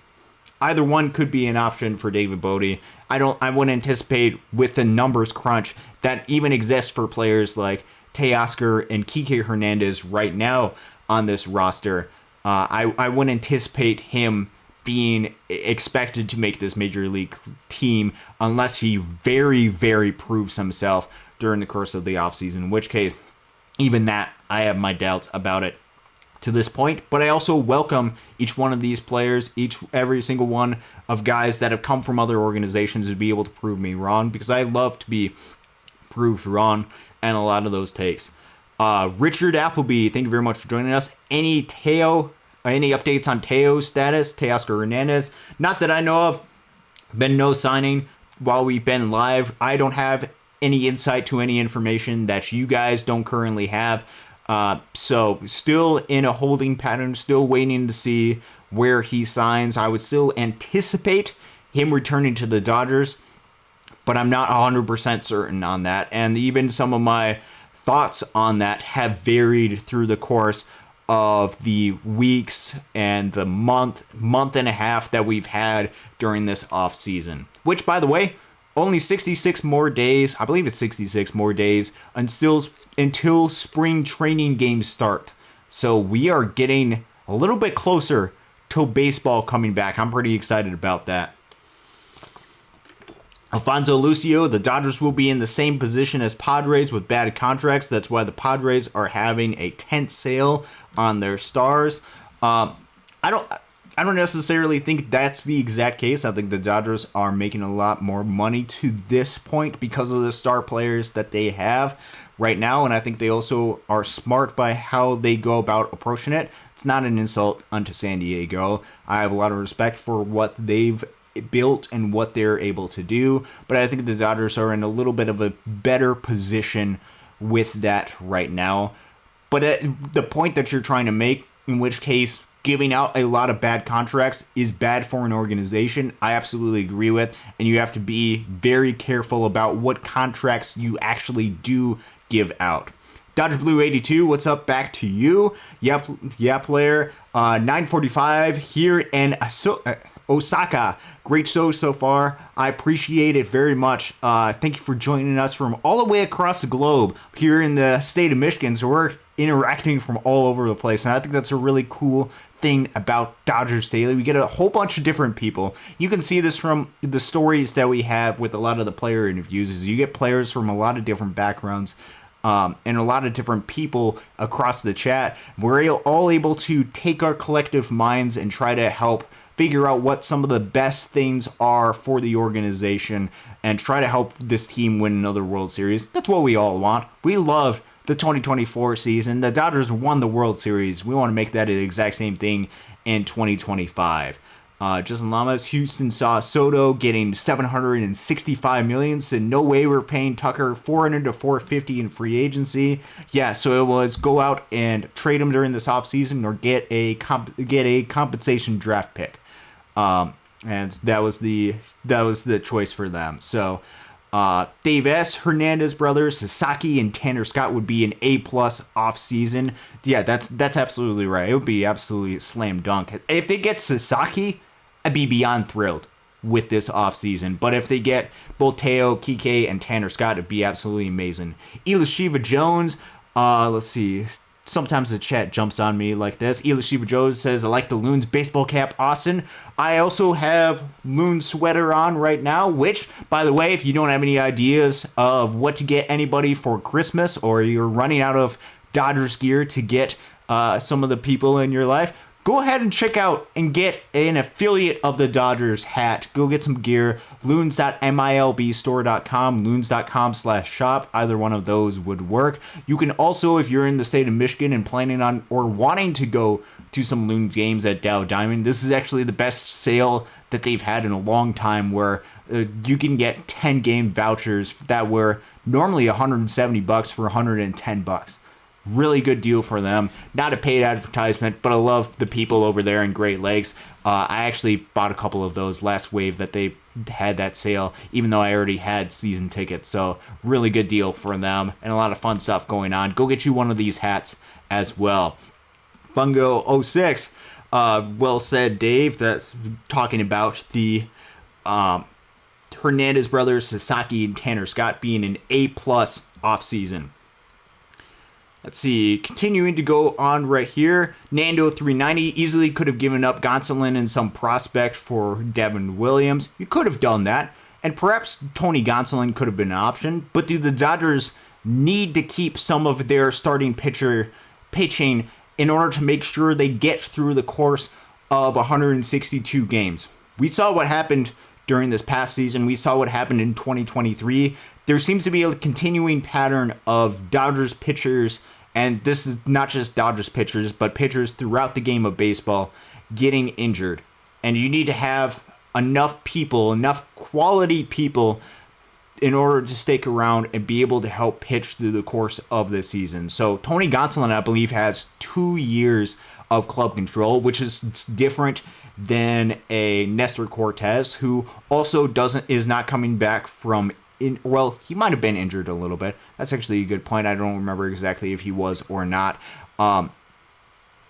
Either one could be an option for David Bodie. I wouldn't anticipate, with the numbers crunch that even exists for players like Teoscar and Kike Hernandez right now on this roster, I wouldn't anticipate him being expected to make this major league team unless he very, very proves himself during the course of the offseason, in which case, even that, I have my doubts about it to this point. But I also welcome each one of these players, every single one of guys that have come from other organizations to be able to prove me wrong, because I love to be proved wrong and a lot of those takes. Richard Appleby, thank you very much for joining us. Any updates on Teo's status? Teoscar Hernandez? Not that I know of. Been no signing while we've been live. I don't have any insight to any information that you guys don't currently have. So still in a holding pattern, still waiting to see where he signs. I would still anticipate him returning to the Dodgers, but I'm not 100% certain on that. And even some of my thoughts on that have varied through the course of the weeks and the month and a half that we've had during this off season, which, by the way, only 66 more days, I believe it's 66 more days until spring training games start. So we are getting a little bit closer to baseball coming back. I'm pretty excited about that. Alfonso Lucio, the Dodgers will be in the same position as Padres with bad contracts. That's why the Padres are having a tent sale on their stars. I don't necessarily think that's the exact case. I think the Dodgers are making a lot more money to this point because of the star players that they have right now, and I think they also are smart by how they go about approaching it. It's not an insult unto San Diego. I have a lot of respect for what they've built and what they're able to do, but I think the Dodgers are in a little bit of a better position with that right now. But at the point that you're trying to make, in which case giving out a lot of bad contracts is bad for an organization, I absolutely agree with, and you have to be very careful about what contracts you actually do give out. Dodger Blue 82, what's up? Back to you. Yeah, player. 9:45 here in Osaka. Great show so far. I appreciate it very much. Thank you for joining us from all the way across the globe here in the state of Michigan. So we're interacting from all over the place, and I think that's a really cool thing about Dodgers Daily. We get a whole bunch of different people. You can see this from the stories that we have with a lot of the player interviews. Is you get players from a lot of different backgrounds and a lot of different people across the chat. We're all able to take our collective minds and try to help figure out what some of the best things are for the organization and try to help this team win another World Series. That's what we all want. We love the 2024 season. The Dodgers won the World Series. We want to make that the exact same thing in 2025. Justin Lamas, Houston saw Soto getting $765 million. Said no way we're paying Tucker $400 to $450 in free agency. Yeah, so it was go out and trade him during this offseason or get a compensation draft pick. And that was the choice for them. So Dave S., Hernandez brothers, Sasaki, and Tanner Scott would be an A+ offseason. Yeah, that's absolutely right. It would be absolutely slam dunk. If they get Sasaki, I'd be beyond thrilled with this offseason. But if they get both Teo, Kike, and Tanner Scott, it'd be absolutely amazing. Elishiva Jones, let's see. sometimes the chat jumps on me like this. Elishiva Joe says, I like the Loons baseball cap, Austin. I also have Loon sweater on right now, which, by the way, if you don't have any ideas of what to get anybody for Christmas, or you're running out of Dodgers gear to get some of the people in your life, go ahead and check out and get an affiliate of the Dodgers hat. Go get some gear. Loons.milbstore.com, loons.com/shop. Either one of those would work. You can also, if you're in the state of Michigan and planning on or wanting to go to some Loon games at Dow Diamond, this is actually the best sale that they've had in a long time, where you can get 10-game vouchers that were normally $170 for $110. Really good deal for them. Not a paid advertisement, but I love the people over there in Great Lakes. I actually bought a couple of those last wave that they had that sale, even though I already had season tickets. So really good deal for them, and a lot of fun stuff going on. Go get you one of these hats as well. Fungo06, well said, Dave. That's talking about the Hernandez brothers, Sasaki and Tanner Scott, being an A+ offseason. Let's see, continuing to go on right here. Nando 390 easily could have given up Gonsolin and some prospect for Devin Williams. You could have done that, and perhaps Tony Gonsolin could have been an option. But do the Dodgers need to keep some of their starting pitching in order to make sure they get through the course of 162 games? We saw what happened during this past season. We saw what happened in 2023. There seems to be a continuing pattern of Dodgers pitchers, and this is not just Dodgers pitchers, but pitchers throughout the game of baseball getting injured. And you need to have enough people, enough quality people, in order to stick around and be able to help pitch through the course of the season. So Tony Gonsolin, I believe, has 2 years of club control, which is different than a Nestor Cortez, who also is not coming back from well, he might have been injured a little bit. That's actually a good point. I don't remember exactly if he was or not. Tony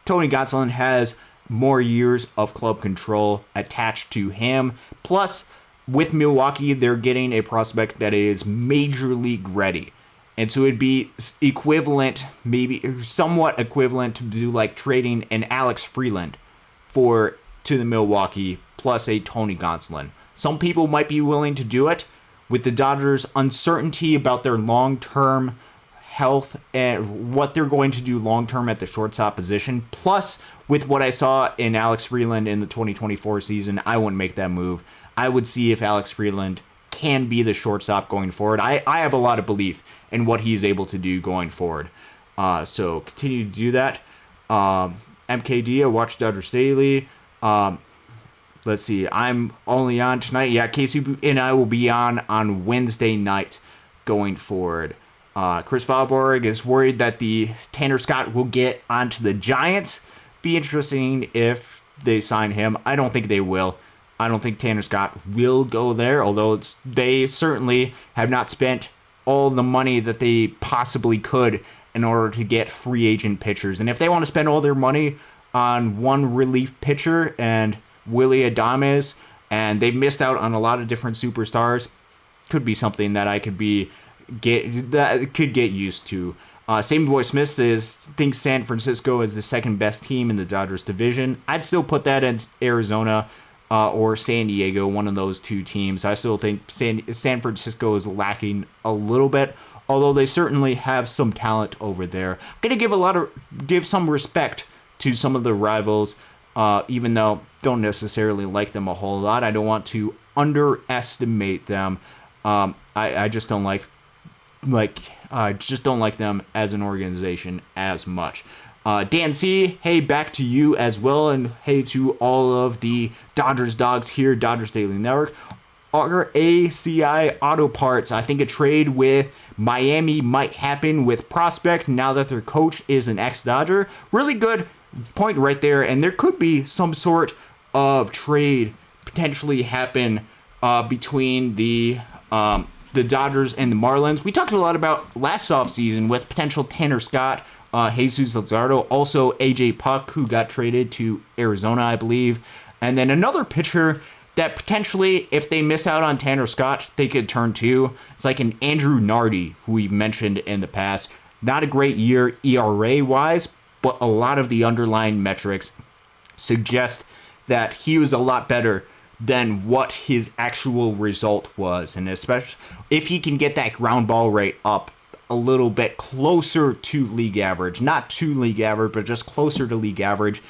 Gonsolin has more years of club control attached to him. Plus, with Milwaukee, they're getting a prospect that is major league ready. And so it'd be equivalent, maybe somewhat equivalent to like trading an Alex Freeland to the Milwaukee plus a Tony Gonsolin. Some people might be willing to do it. With the Dodgers' uncertainty about their long-term health and what they're going to do long-term at the shortstop position, plus with what I saw in Alex Freeland in the 2024 season, I wouldn't make that move. I would see if Alex Freeland can be the shortstop going forward. I have a lot of belief in what he's able to do going forward. So continue to do that. MKD, I watch Dodgers Daily. Let's see, I'm only on tonight. Yeah, Casey and I will be on Wednesday night going forward. Chris Valborg is worried that the Tanner Scott will get onto the Giants. Be interesting if they sign him. I don't think they will. I don't think Tanner Scott will go there, although they certainly have not spent all the money that they possibly could in order to get free agent pitchers. And if they want to spend all their money on one relief pitcher and Willie Adames, and they've missed out on a lot of different superstars, could be something that I could get used to. Sammy Boy Smith thinks San Francisco is the second best team in the Dodgers division. I'd still put that in Arizona or San Diego, one of those two teams. I still think San Francisco is lacking a little bit, although they certainly have some talent over there. I'm gonna give some respect to some of the rivals. Even though don't necessarily like them a whole lot. I don't want to underestimate them. I just don't like them as an organization as much. Dan C, hey, back to you as well, and hey to all of the Dodgers dogs here, Dodgers Daily Network. RACI Auto Parts, I think a trade with Miami might happen with Prospect now that their coach is an ex-Dodger. Really good point right there, and there could be some sort of trade potentially happen between the Dodgers and the Marlins. We talked a lot about last offseason with potential Tanner Scott, Jesus Luzardo, also AJ Puck, who got traded to Arizona, I believe, and then another pitcher that potentially, if they miss out on Tanner Scott, they could turn to. It's like an Andrew Nardi, who we've mentioned in the past. Not a great year ERA-wise, but a lot of the underlying metrics suggest that he was a lot better than what his actual result was. And especially if he can get that ground ball rate up a little bit closer to league average, not to league average, but just closer to league average,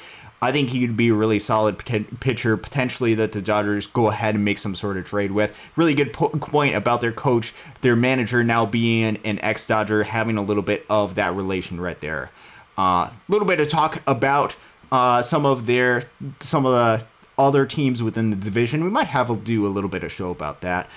I think he could be a really solid pitcher, potentially that the Dodgers go ahead and make some sort of trade with. Really good point about their coach, their manager now being an ex-Dodger, having a little bit of that relation right there. A little bit of talk about some of the other teams within the division. We might have to do a little bit of show about that.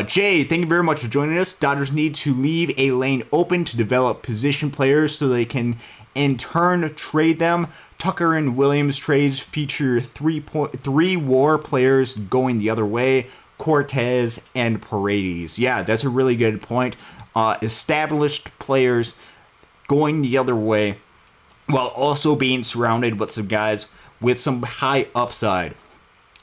Jay, thank you very much for joining us. Dodgers need to leave a lane open to develop position players so they can in turn trade them. Tucker and Williams trades feature three WAR players going the other way, Cortez and Paredes. Yeah, that's a really good point. Established players going the other way while also being surrounded with some guys with some high upside.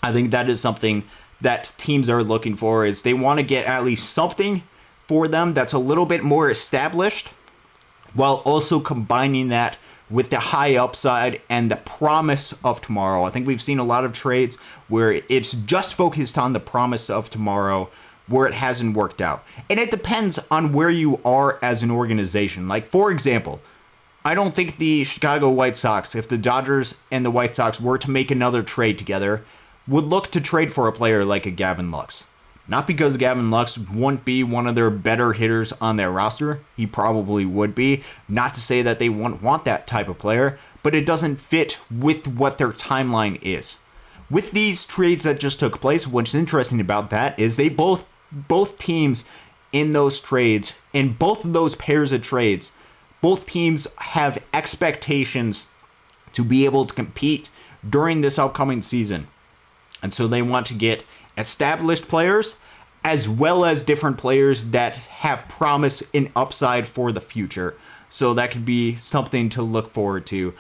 I think that is something that teams are looking for, is they want to get at least something for them that's a little bit more established while also combining that with the high upside and the promise of tomorrow. I think we've seen a lot of trades where it's just focused on the promise of tomorrow where it hasn't worked out. And it depends on where you are as an organization. Like, for example, I don't think the Chicago White Sox, if the Dodgers and the White Sox were to make another trade together, would look to trade for a player like a Gavin Lux. Not because Gavin Lux wouldn't be one of their better hitters on their roster. He probably would be. Not to say that they wouldn't want that type of player, but it doesn't fit with what their timeline is. With these trades that just took place, what's interesting about that is they both teams in those trades, in both of those pairs of trades, both teams have expectations to be able to compete during this upcoming season. And so they want to get established players as well as different players that have promise and upside for the future. So that could be something to look forward to.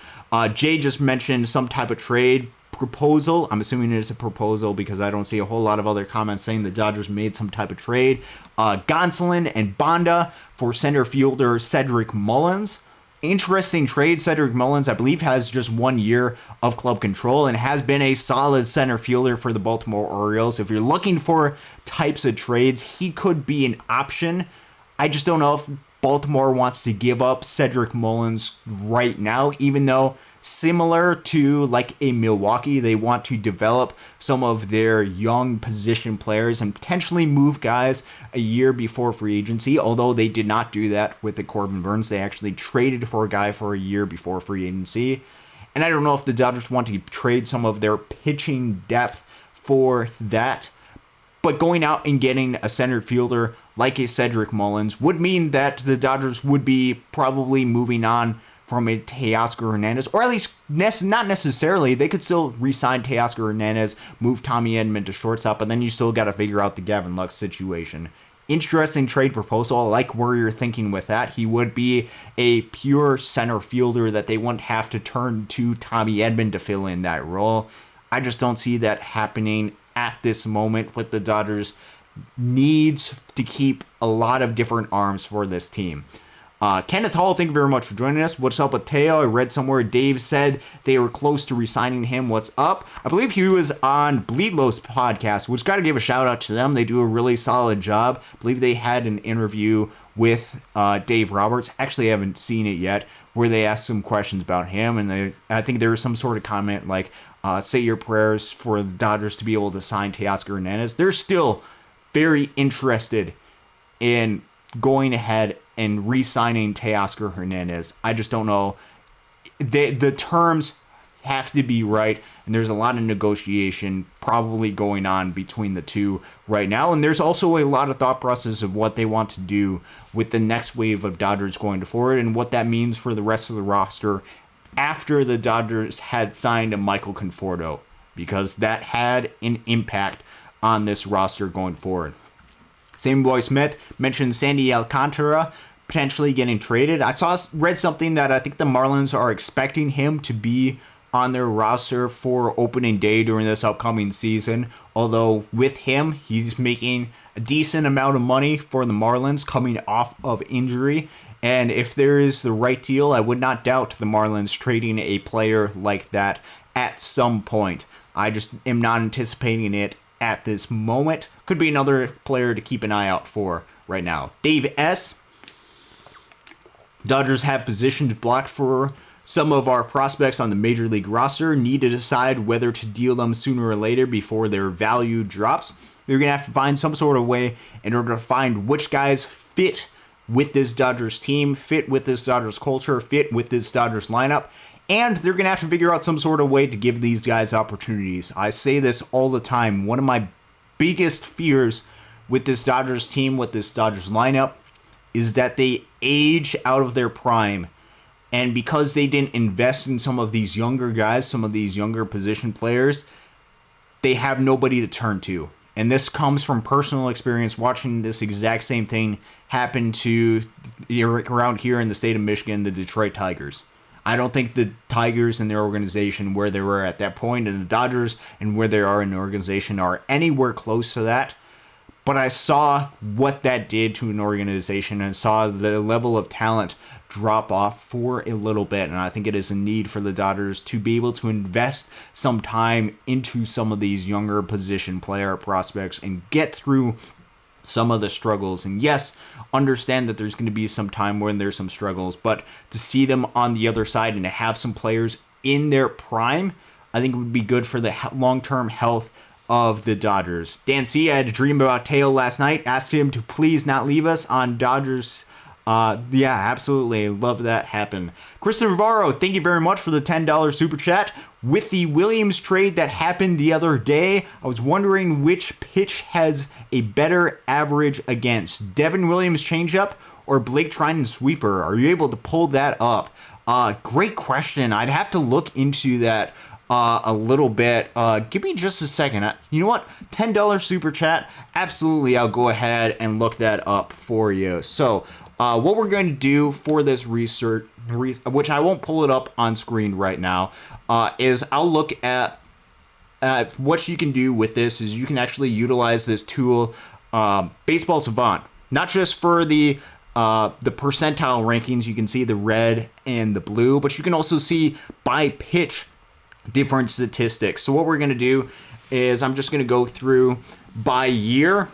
Jay just mentioned some type of trade proposal. I'm assuming it is a proposal because I don't see a whole lot of other comments saying the Dodgers made some type of trade. Gonsolin and Banda for center fielder Cedric Mullins. Interesting trade. Cedric Mullins, I believe, has just 1 year of club control and has been a solid center fielder for the Baltimore Orioles. If you're looking for types of trades, he could be an option. I just don't know if Baltimore wants to give up Cedric Mullins right now, even though similar to like a Milwaukee, they want to develop some of their young position players and potentially move guys a year before free agency, although they did not do that with the Corbin Burns. They actually traded for a guy for a year before free agency. And I don't know if the Dodgers want to trade some of their pitching depth for that, but going out and getting a center fielder like a Cedric Mullins would mean that the Dodgers would be probably moving on from a Teoscar Hernandez, or at least not necessarily. They could still re-sign Teoscar Hernandez, move Tommy Edman to shortstop, but then you still got to figure out the Gavin Lux situation. Interesting trade proposal. I like where you're thinking with that. He would be a pure center fielder that they wouldn't have to turn to Tommy Edman to fill in that role. I just don't see that happening at this moment with the Dodgers needs to keep a lot of different arms for this team. Kenneth Hall, thank you very much for joining us. What's up with Teo? I read somewhere Dave said they were close to re-signing him. What's up? I believe he was on Bleedlow's podcast, which got to give a shout out to them. They do a really solid job. I believe they had an interview with Dave Roberts. Actually, I haven't seen it yet, where they asked some questions about him, and I think there was some sort of comment like, say your prayers for the Dodgers to be able to sign Teoscar Hernandez. They're still very interested in going ahead and re-signing Teoscar Hernandez. I just don't know. The terms have to be right, and there's a lot of negotiation probably going on between the two right now, and there's also a lot of thought process of what they want to do with the next wave of Dodgers going forward and what that means for the rest of the roster after the Dodgers had signed a Michael Conforto, because that had an impact on this roster going forward. Same Boy Smith mentioned Sandy Alcantara potentially getting traded. I read something that I think the Marlins are expecting him to be on their roster for opening day during this upcoming season. Although with him, he's making a decent amount of money for the Marlins coming off of injury. And if there is the right deal, I would not doubt the Marlins trading a player like that at some point. I just am not anticipating it at this moment. Could be another player to keep an eye out for right now. Dave S. Dodgers have positioned blocked for some of our prospects on the major league roster. Need to decide whether to deal them sooner or later before their value drops. You're going to have to find some sort of way in order to find which guys fit with this Dodgers team, fit with this Dodgers culture, fit with this Dodgers lineup. And they're going to have to figure out some sort of way to give these guys opportunities. I say this all the time. One of my biggest fears with this Dodgers team, with this Dodgers lineup, is that they age out of their prime. And because they didn't invest in some of these younger guys, some of these younger position players, they have nobody to turn to. And this comes from personal experience watching this exact same thing happen to around here in the state of Michigan, the Detroit Tigers. I don't think the Tigers and their organization, where they were at that point, and the Dodgers and where they are in the organization are anywhere close to that. But I saw what that did to an organization and saw the level of talent drop off for a little bit. And I think it is a need for the Dodgers to be able to invest some time into some of these younger position player prospects and get through some of the struggles. And yes, understand that there's going to be some time when there's some struggles, but to see them on the other side and to have some players in their prime, I think it would be good for the long-term health of the Dodgers. Dan C. I had a dream about Teo last night. Asked him to please not leave us on Dodgers. Yeah, absolutely. Love that happen. Kristen Navarro, thank you very much for the $10 super chat. With the Williams trade that happened the other day, I was wondering which pitch has a better average against Devin Williams changeup or Blake Trinan sweeper. Are you able to pull that up? Great question. I'd have to look into that a little bit. Give me just a second. You know what? $10 super chat. Absolutely, I'll go ahead and look that up for you. So, what we're going to do for this research, which I won't pull it up on screen right now, is I'll look at what you can do with this. Is you can actually utilize this tool, Baseball Savant, not just for the percentile rankings. You can see the red and the blue, but you can also see by pitch different statistics. So what we're going to do is I'm just going to go through by year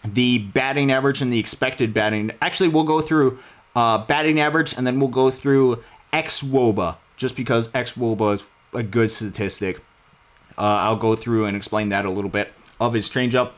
the batting average and the expected batting. Actually, we'll go through batting average and then we'll go through xwOBA, just because xwOBA is a good statistic. I'll go through and explain that a little bit of his changeup.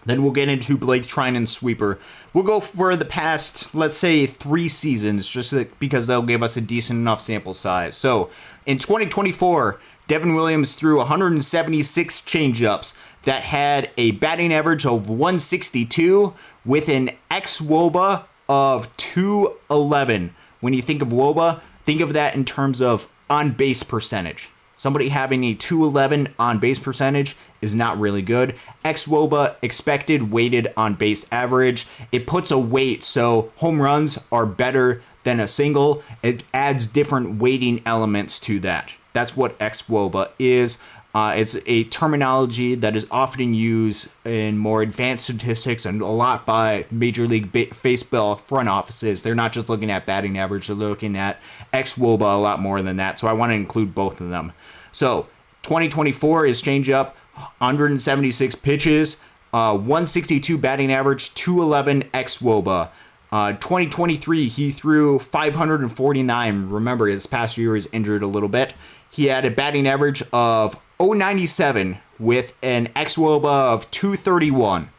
Then we'll get into Blake Trinan sweeper. We'll go for the past, let's say, 3 seasons, just because they'll give us a decent enough sample size. So, in 2024, Devin Williams threw 176 changeups that had a batting average of 162 with an xwOBA of 211. When you think of WOBA, think of that in terms of on-base percentage. Somebody having a 211 on-base percentage is not really good. xwOBA, expected weighted on-base average. It puts a weight, so home runs are better than a single. It adds different weighting elements to that. That's what xwOBA is. It's a terminology that is often used in more advanced statistics and a lot by Major League Baseball front offices. They're not just looking at batting average, they're looking at xwOBA a lot more than that. So I want to include both of them. So 2024 is changeup, 176 pitches, 162 batting average, 211 xwOBA. 2023, he threw 549. Remember, his past year is injured a little bit. He had a batting average of 097 with an xwOBA of 231.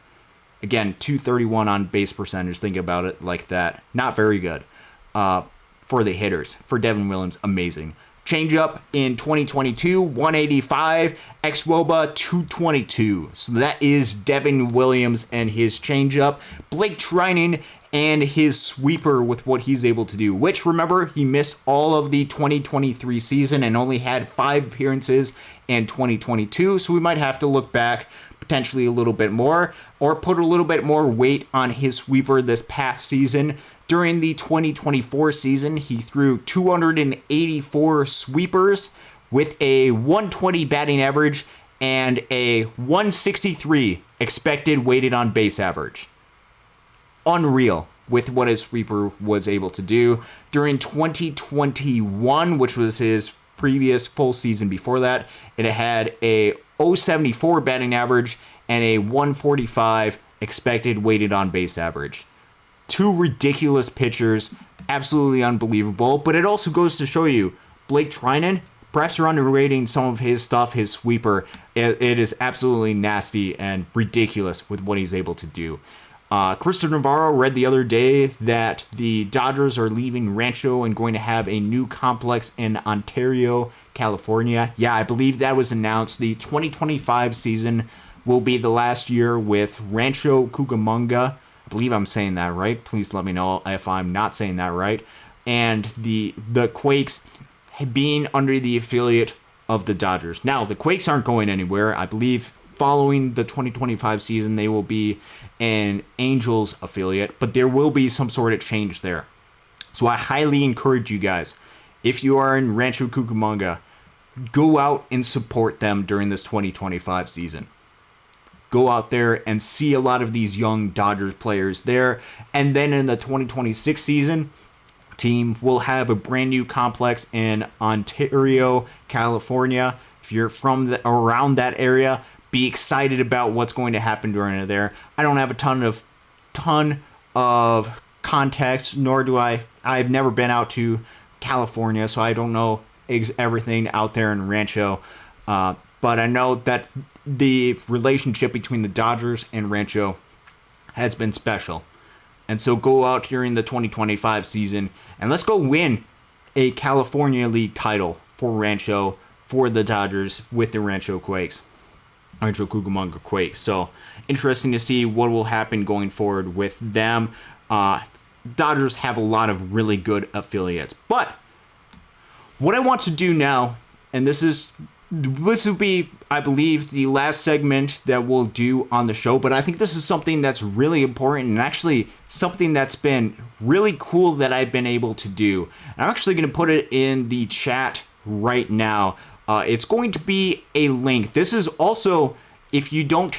Again, 231 on base percentage. Think about it like that. Not very good for the hitters. For Devin Williams, amazing. Changeup in 2022, 185, xwOBA 222. So that is Devin Williams and his changeup. Blake Trinan and his sweeper with what he's able to do, which, remember, he missed all of the 2023 season and only had 5 appearances in 2022, so we might have to look back potentially a little bit more or put a little bit more weight on his sweeper this past season. During the 2024 season, he threw 284 sweepers with a 120 batting average and a 163 expected weighted on base average. Unreal. with what his sweeper was able to do. During 2021, which was his previous full season before that, it had a 0.74 batting average and a 145 expected weighted on base average. Two ridiculous pitchers, absolutely unbelievable, but it also goes to show you, Blake Treinen, perhaps you're underrating some of his stuff, his sweeper. It is absolutely nasty and ridiculous with what he's able to do. Christopher Navarro read the other day that the Dodgers are leaving Rancho and going to have a new complex in Ontario, California. Yeah, I believe that was announced. The 2025 season will be the last year with Rancho Cucamonga. I believe I'm saying that right. Please let me know if I'm not saying that right. And the Quakes being under the affiliate of the Dodgers. Now, the Quakes aren't going anywhere. I believe following the 2025 season, they will be an Angels affiliate, but there will be some sort of change there. So I highly encourage you guys, if you are in Rancho Cucamonga, go out and support them during this 2025 season. Go out there and see a lot of these young Dodgers players there. And then in the 2026 season, team will have a brand new complex in Ontario, California. If you're from around that area, be excited about what's going to happen during there. I don't have a ton of context, nor do I've never been out to California, so I don't know everything out there in Rancho. But I know that the relationship between the Dodgers and Rancho has been special. And so go out during the 2025 season and let's go win a California League title for Rancho, for the Dodgers with the Rancho Quakes. Rancho Cucamonga Quakes. So interesting to see what will happen going forward with them. Dodgers have a lot of really good affiliates. But what I want to do now, and this will be, I believe, the last segment that we'll do on the show, but I think this is something that's really important and actually something that's been really cool that I've been able to do. And I'm actually going to put it in the chat right now. It's going to be a link. This is also, if you're not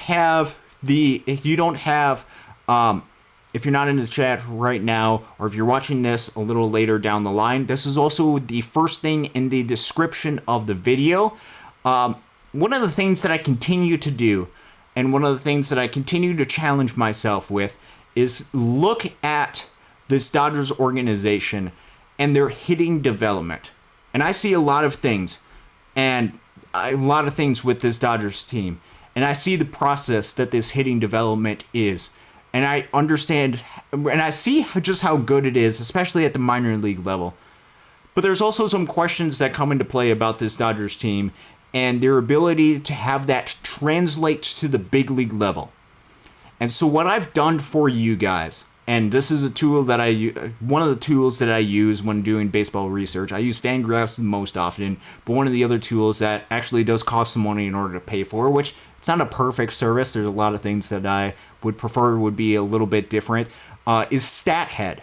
in the chat right now, or if you're watching this a little later down the line, this is also the first thing in the description of the video. One of the things that I continue to do, and one of the things that I continue to challenge myself with, is look at this Dodgers organization and their hitting development. And I see a lot of things. And a lot of things with this Dodgers team. And I see the process that this hitting development is. And I understand, and I see just how good it is, especially at the minor league level. But there's also some questions that come into play about this Dodgers team and their ability to have that translate to the big league level. And so what I've done for you guys, and this is a tool that one of the tools that I use when doing baseball research. I use Fangraphs the most often, but one of the other tools that actually does cost some money in order to pay for, which it's not a perfect service. There's a lot of things that I would prefer would be a little bit different, is StatHead.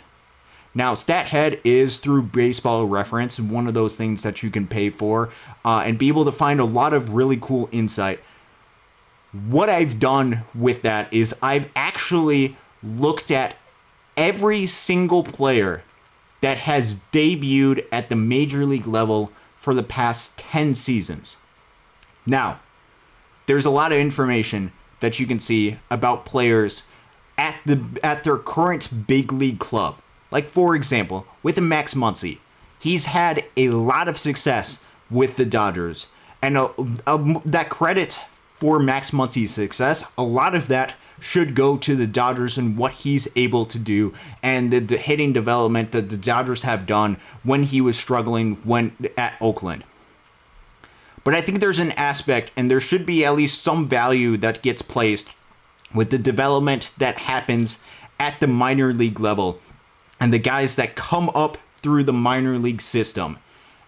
Now, StatHead is through Baseball Reference, one of those things that you can pay for, and be able to find a lot of really cool insight. What I've done with that is I've actually looked at every single player that has debuted at the major league level for the past 10 seasons. Now, there's a lot of information that you can see about players at their current big league club. Like, for example, with Max Muncy, he's had a lot of success with the Dodgers. And that credit for Max Muncy's success, a lot of that should go to the Dodgers and what he's able to do and the hitting development that the Dodgers have done when he was struggling at Oakland. But I think there's an aspect, and there should be at least some value that gets placed with the development that happens at the minor league level and the guys that come up through the minor league system.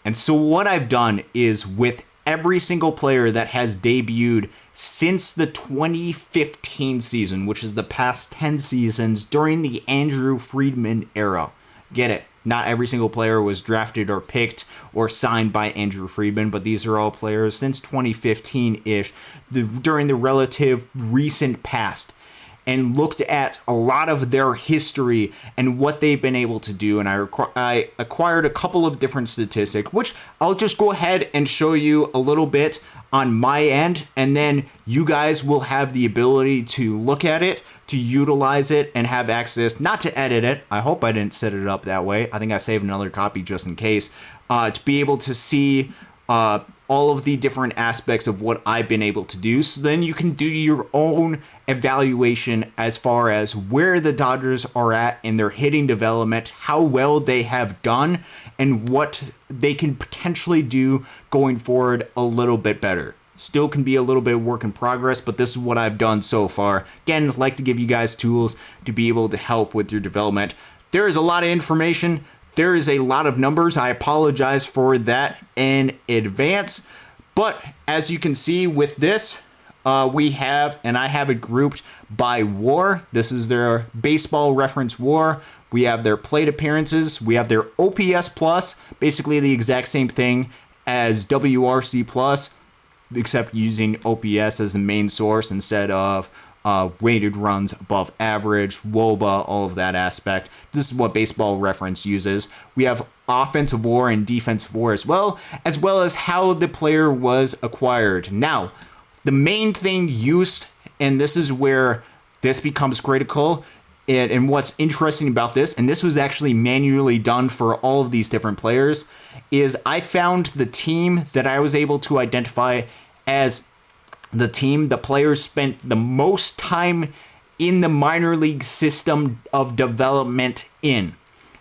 And so what I've done is with every single player that has debuted since the 2015 season, which is the past 10 seasons during the Andrew Friedman era. Get it? Not every single player was drafted or picked or signed by Andrew Friedman, but these are all players since 2015-ish, during the relative recent past. and looked at a lot of their history and what they've been able to do. And I acquired a couple of different statistics, which I'll just go ahead and show you a little bit on my end, and then you guys will have the ability to look at it, to utilize it, and have access, not to edit it. I hope I didn't set it up that way. I think I saved another copy just in case, to be able to see all of the different aspects of what I've been able to do. So then you can do your own evaluation as far as where the Dodgers are at in their hitting development, how well they have done, and what they can potentially do going forward a little bit better. Still can be a little bit of work in progress, but this is what I've done so far. Again, I'd like to give you guys tools to be able to help with your development. There is a lot of information. There is a lot of numbers. I apologize for that in advance. But as you can see with this, we have, and I have it grouped by WAR. This is their baseball reference WAR. We have their plate appearances. We have their OPS plus, basically the exact same thing as WRC plus, except using OPS as the main source instead of weighted runs above average, WOBA, all of that aspect. This is what Baseball Reference uses. We have offensive WAR and defensive WAR as well as how the player was acquired. Now, the main thing used, and this is where this becomes critical, and what's interesting about this, and this was actually manually done for all of these different players, is I found the team that I was able to identify as the team the players spent the most time in the minor league system of development in.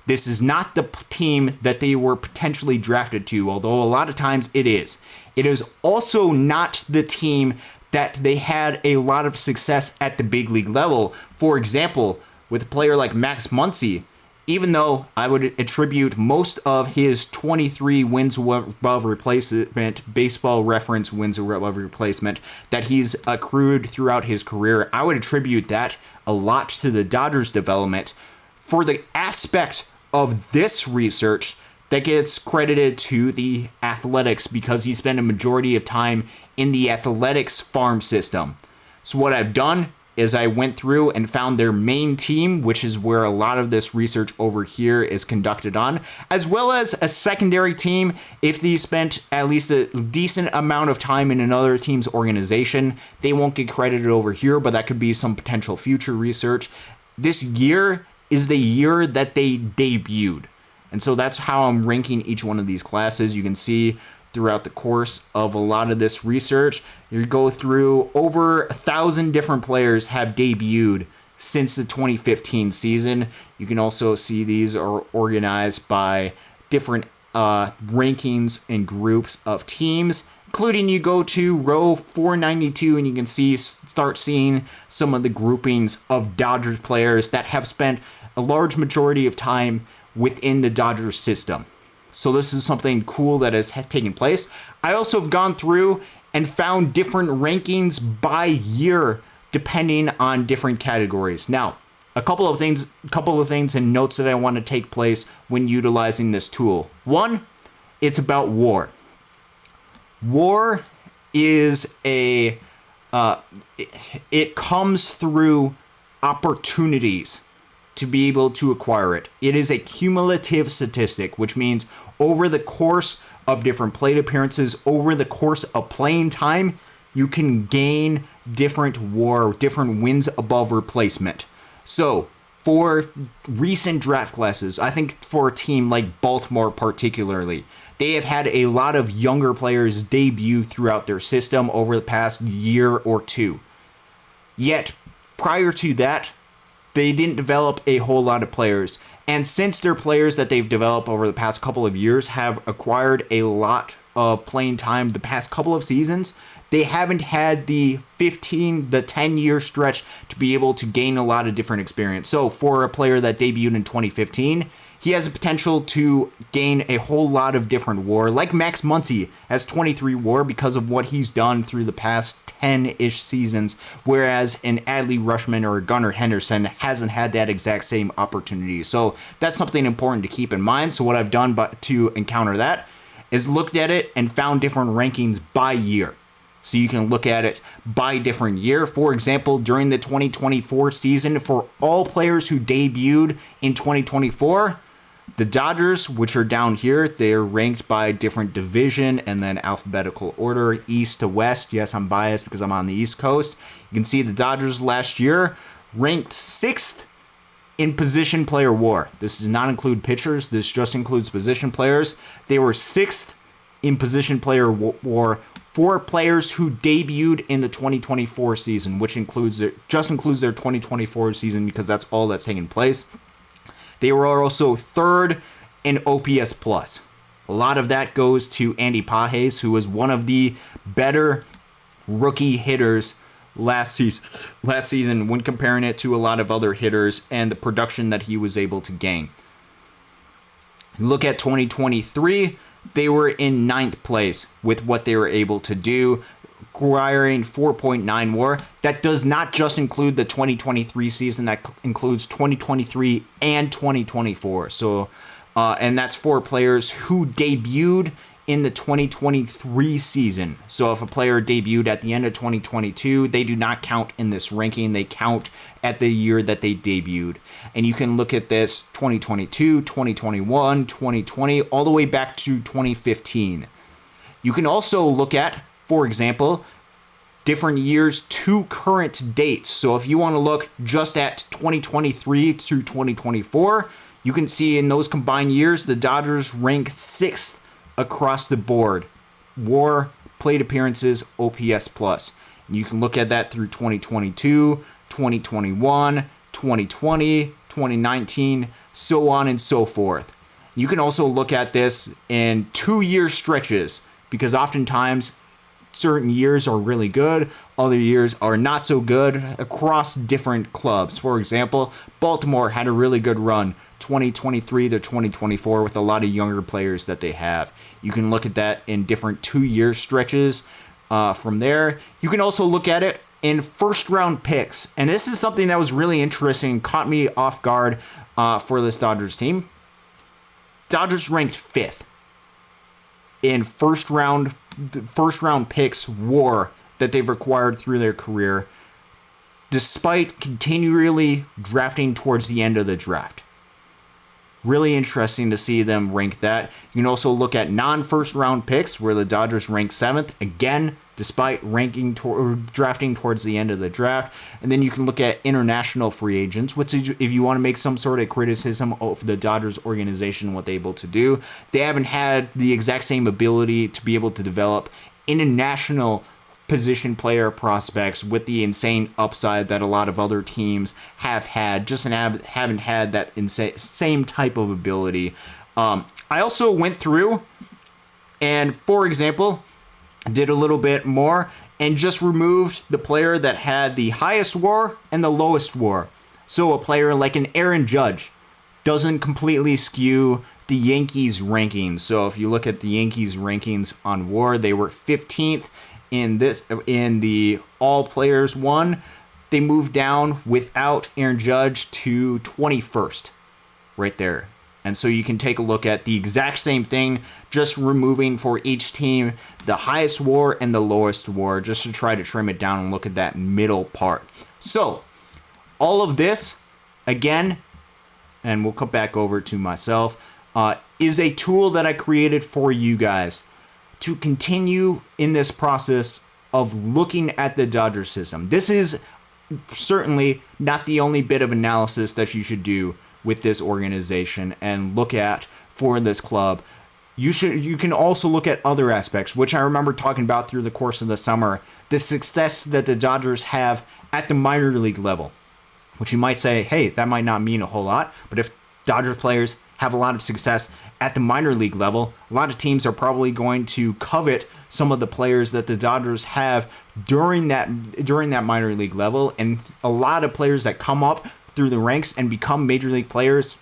This is not the team that they were potentially drafted to, although a lot of times it is. It is also not the team that they had a lot of success at the big league level. For example, with a player like Max Muncy, even though I would attribute most of his 23 wins above replacement, Baseball Reference wins above replacement, that he's accrued throughout his career, I would attribute that a lot to the Dodgers development. For the aspect of this research that gets credited to the athletics, because he spent a majority of time in the athletics farm system. So what I've done is I went through and found their main team, which is where a lot of this research over here is conducted on, as well as a secondary team if they spent at least a decent amount of time in another team's organization. They won't get credited over here, but that could be some potential future research. This year is the year that they debuted. And so that's how I'm ranking each one of these classes. You can see throughout the course of a lot of this research, you go through over 1,000 different players have debuted since the 2015 season. You can also see these are organized by different rankings and groups of teams, including you go to row 492 and you can start seeing some of the groupings of Dodgers players that have spent a large majority of time within the Dodgers system. So this is something cool that has taken place. I also have gone through and found different rankings by year depending on different categories. Now, a couple of things and notes that I want to take place when utilizing this tool. One, it's about WAR. WAR is it comes through opportunities to be able to acquire it. It is a cumulative statistic, which means over the course of different plate appearances, over the course of playing time, you can gain different WAR, different wins above replacement. So for recent draft classes, I think for a team like Baltimore particularly, they have had a lot of younger players debut throughout their system over the past year or two. Yet, prior to that, they didn't develop a whole lot of players. And since their players that they've developed over the past couple of years have acquired a lot of playing time the past couple of seasons, they haven't had the 10-year stretch to be able to gain a lot of different experience. So for a player that debuted in 2015, he has a potential to gain a whole lot of different WAR. Like Max Muncy has 23 WAR because of what he's done through the past 10-ish seasons, whereas an Adley Rutschman or a Gunnar Henderson hasn't had that exact same opportunity. So that's something important to keep in mind. So what I've done to encounter that is looked at it and found different rankings by year. So you can look at it by different year. For example, during the 2024 season, for all players who debuted in 2024, the Dodgers, which are down here, they're ranked by different division and then alphabetical order, east to west. Yes, I'm biased because I'm on the East Coast. You can see the Dodgers last year ranked 6th in position player WAR. This does not include pitchers. This just includes position players. They were 6th in position player WAR for players who debuted in the 2024 season, which just includes their 2024 season because that's all that's taken place. They were also 3rd in OPS plus. A lot of that goes to Andy Pages, who was one of the better rookie hitters last season when comparing it to a lot of other hitters and the production that he was able to gain. Look at 2023, they were in 9th place with what they were able to do, acquiring 4.9 WAR. That does not just include the 2023 season, that includes 2023 and 2024. So, and that's for players who debuted in the 2023 season. So if a player debuted at the end of 2022, they do not count in this ranking. They count at the year that they debuted. And you can look at this 2022, 2021, 2020, all the way back to 2015. You can also look at, for example, different years to current dates. So if you want to look just at 2023 to 2024, you can see in those combined years, the Dodgers rank 6th across the board. WAR, plate appearances, OPS plus. And you can look at that through 2022, 2021, 2020, 2019, so on and so forth. You can also look at this in 2-year stretches because oftentimes certain years are really good, other years are not so good across different clubs. For example, Baltimore had a really good run 2023 to 2024 with a lot of younger players that they have. You can look at that in different 2-year stretches from there. You can also look at it in first round picks. And this is something that was really interesting, caught me off guard for this Dodgers team. Dodgers ranked 5th in first round picks WAR that they've acquired through their career, despite continually drafting towards the end of the draft. Really interesting to see them rank that. You can also look at non-first round picks where the Dodgers rank 7th, again, despite drafting towards the end of the draft. And then you can look at international free agents, which if you want to make some sort of criticism of the Dodgers organization, what they're able to do, they haven't had the exact same ability to be able to develop international position player prospects with the insane upside that a lot of other teams have had, just haven't had that same type of ability. I also went through and, for example, did a little bit more and just removed the player that had the highest WAR and the lowest WAR. So a player like an Aaron Judge doesn't completely skew the Yankees rankings. So if you look at the Yankees rankings on WAR, they were 15th in the all players one. They moved down without Aaron Judge to 21st right there. And so you can take a look at the exact same thing, just removing for each team the highest WAR and the lowest WAR, just to try to trim it down and look at that middle part. So all of this, again, and we'll cut back over to myself, is a tool that I created for you guys to continue in this process of looking at the Dodgers system. This is certainly not the only bit of analysis that you should do with this organization and look at for this club. You can also look at other aspects, which I remember talking about through the course of the summer, the success that the Dodgers have at the minor league level, which you might say, hey, that might not mean a whole lot, but if Dodgers players have a lot of success at the minor league level, a lot of teams are probably going to covet some of the players that the Dodgers have during that minor league level. And a lot of players that come up through the ranks and become major league players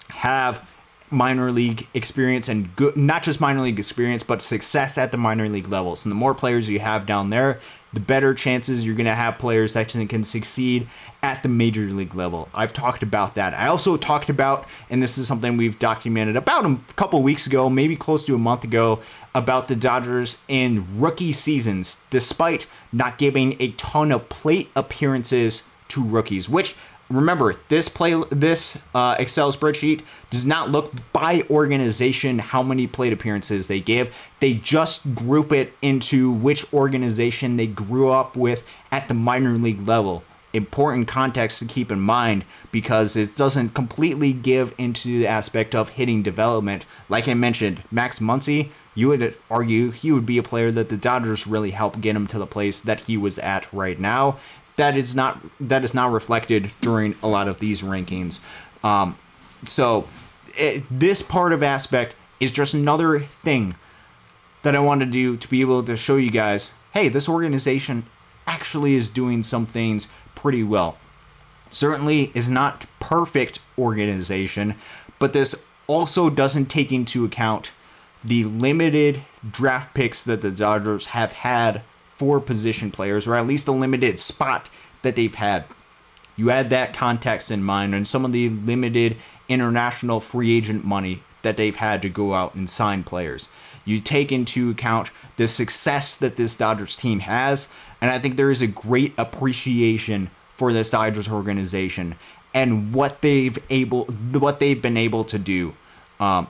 have minor league experience and good, not just minor league experience, but success at the minor league levels. And the more players you have down there, the better chances you're going to have players that can succeed at the major league level. I've talked about that. I also talked about, and this is something we've documented about a couple weeks ago, maybe close to a month ago, about the Dodgers in rookie seasons, despite not giving a ton of plate appearances to rookies, which, remember, this Excel spreadsheet does not look by organization how many plate appearances they give. They just group it into which organization they grew up with at the minor league level. Important context to keep in mind, because it doesn't completely give into the aspect of hitting development. Like I mentioned, Max Muncy, you would argue he would be a player that the Dodgers really helped get him to the place that he was at right now. That is not reflected during a lot of these rankings. This part of aspect is just another thing that I want to do to be able to show you guys, hey, this organization actually is doing some things pretty well. Certainly is not perfect organization, but this also doesn't take into account the limited draft picks that the Dodgers have had for position players, or at least a limited spot that they've had. You add that context in mind, and some of the limited international free agent money that they've had to go out and sign players. You take into account the success that this Dodgers team has, and I think there is a great appreciation for this Dodgers organization and what they've been able to do.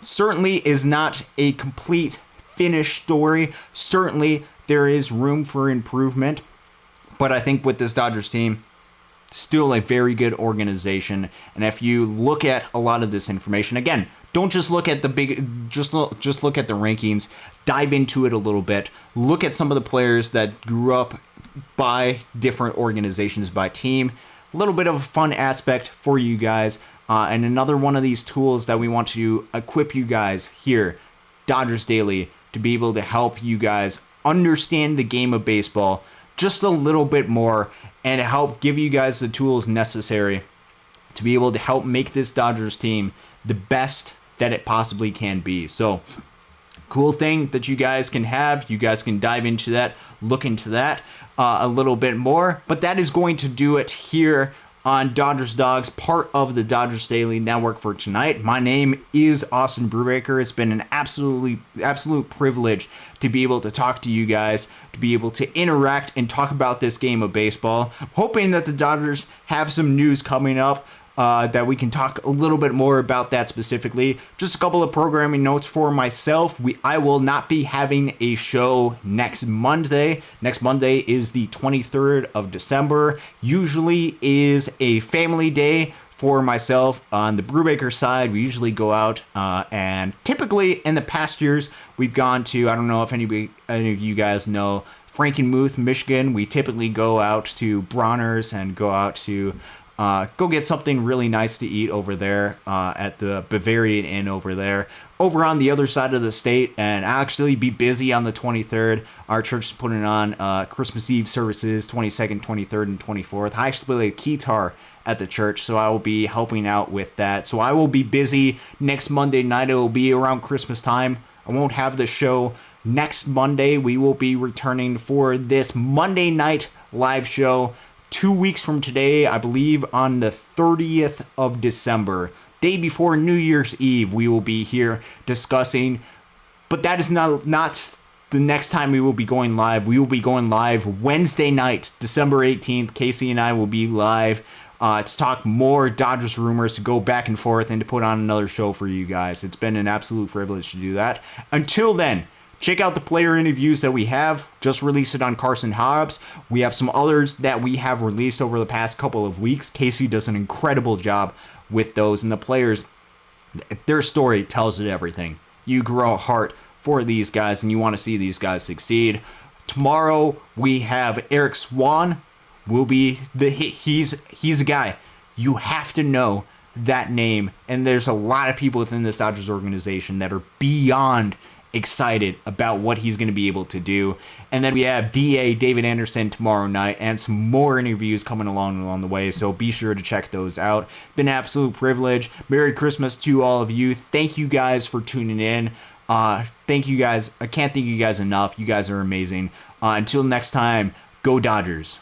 Certainly is not a complete finished story. Certainly there is room for improvement, but I think with this Dodgers team, still a very good organization. And if you look at a lot of this information, again, don't just look at just look at the rankings, dive into it a little bit, look at some of the players that grew up by different organizations, by team. A little bit of a fun aspect for you guys, and another one of these tools that we want to equip you guys here, Dodgers Daily, to be able to help you guys understand the game of baseball just a little bit more and help give you guys the tools necessary to be able to help make this Dodgers team the best that it possibly can be. So, cool thing that you guys can have. You guys can dive into that, look into that a little bit more. But that is going to do it here on Dodgers Dogs, part of the Dodgers Daily Network for tonight. My name is Austin Brubaker. It's been an absolute privilege to be able to talk to you guys, to be able to interact and talk about this game of baseball. Hoping that the Dodgers have some news coming up, that we can talk a little bit more about that specifically. Just a couple of programming notes for myself. I will not be having a show next Monday. Next Monday is the 23rd of December. Usually is a family day for myself. On the Brubaker side, we usually go out and typically in the past years, we've gone to, I don't know if any of you guys know, Frankenmuth, Michigan. We typically go out to Bronner's and go out to go get something really nice to eat over there at the Bavarian Inn over there. Over on the other side of the state, and actually be busy on the 23rd. Our church is putting on Christmas Eve services, 22nd, 23rd, and 24th. I actually play guitar at the church, so I will be helping out with that. So I will be busy next Monday night. It will be around Christmas time. I won't have the show next Monday. We will be returning for this Monday night live show 2 weeks from today, I believe on the 30th of December, day before New Year's Eve. We will be here discussing, but that is not the next time we will be going live. We will be going live Wednesday night, December 18th. Casey and I will be live to talk more Dodgers rumors, to go back and forth, and to put on another show for you guys. It's been an absolute privilege to do that. Until then, check out the player interviews that we have. Just released it on Carson Hobbs. We have some others that we have released over the past couple of weeks. Casey does an incredible job with those. And the players, their story tells it everything. You grow a heart for these guys and you want to see these guys succeed. Tomorrow we have Eric Swan. He's a guy. You have to know that name. And there's a lot of people within this Dodgers organization that are beyond excited about what he's going to be able to do. And then we have DA David Anderson tomorrow night and some more interviews coming along the way, so be sure to check those out. Been an absolute privilege. Merry Christmas to all of you. Thank you guys for tuning in. Thank you guys. I can't thank you guys enough. You guys are amazing. Until next time, go Dodgers.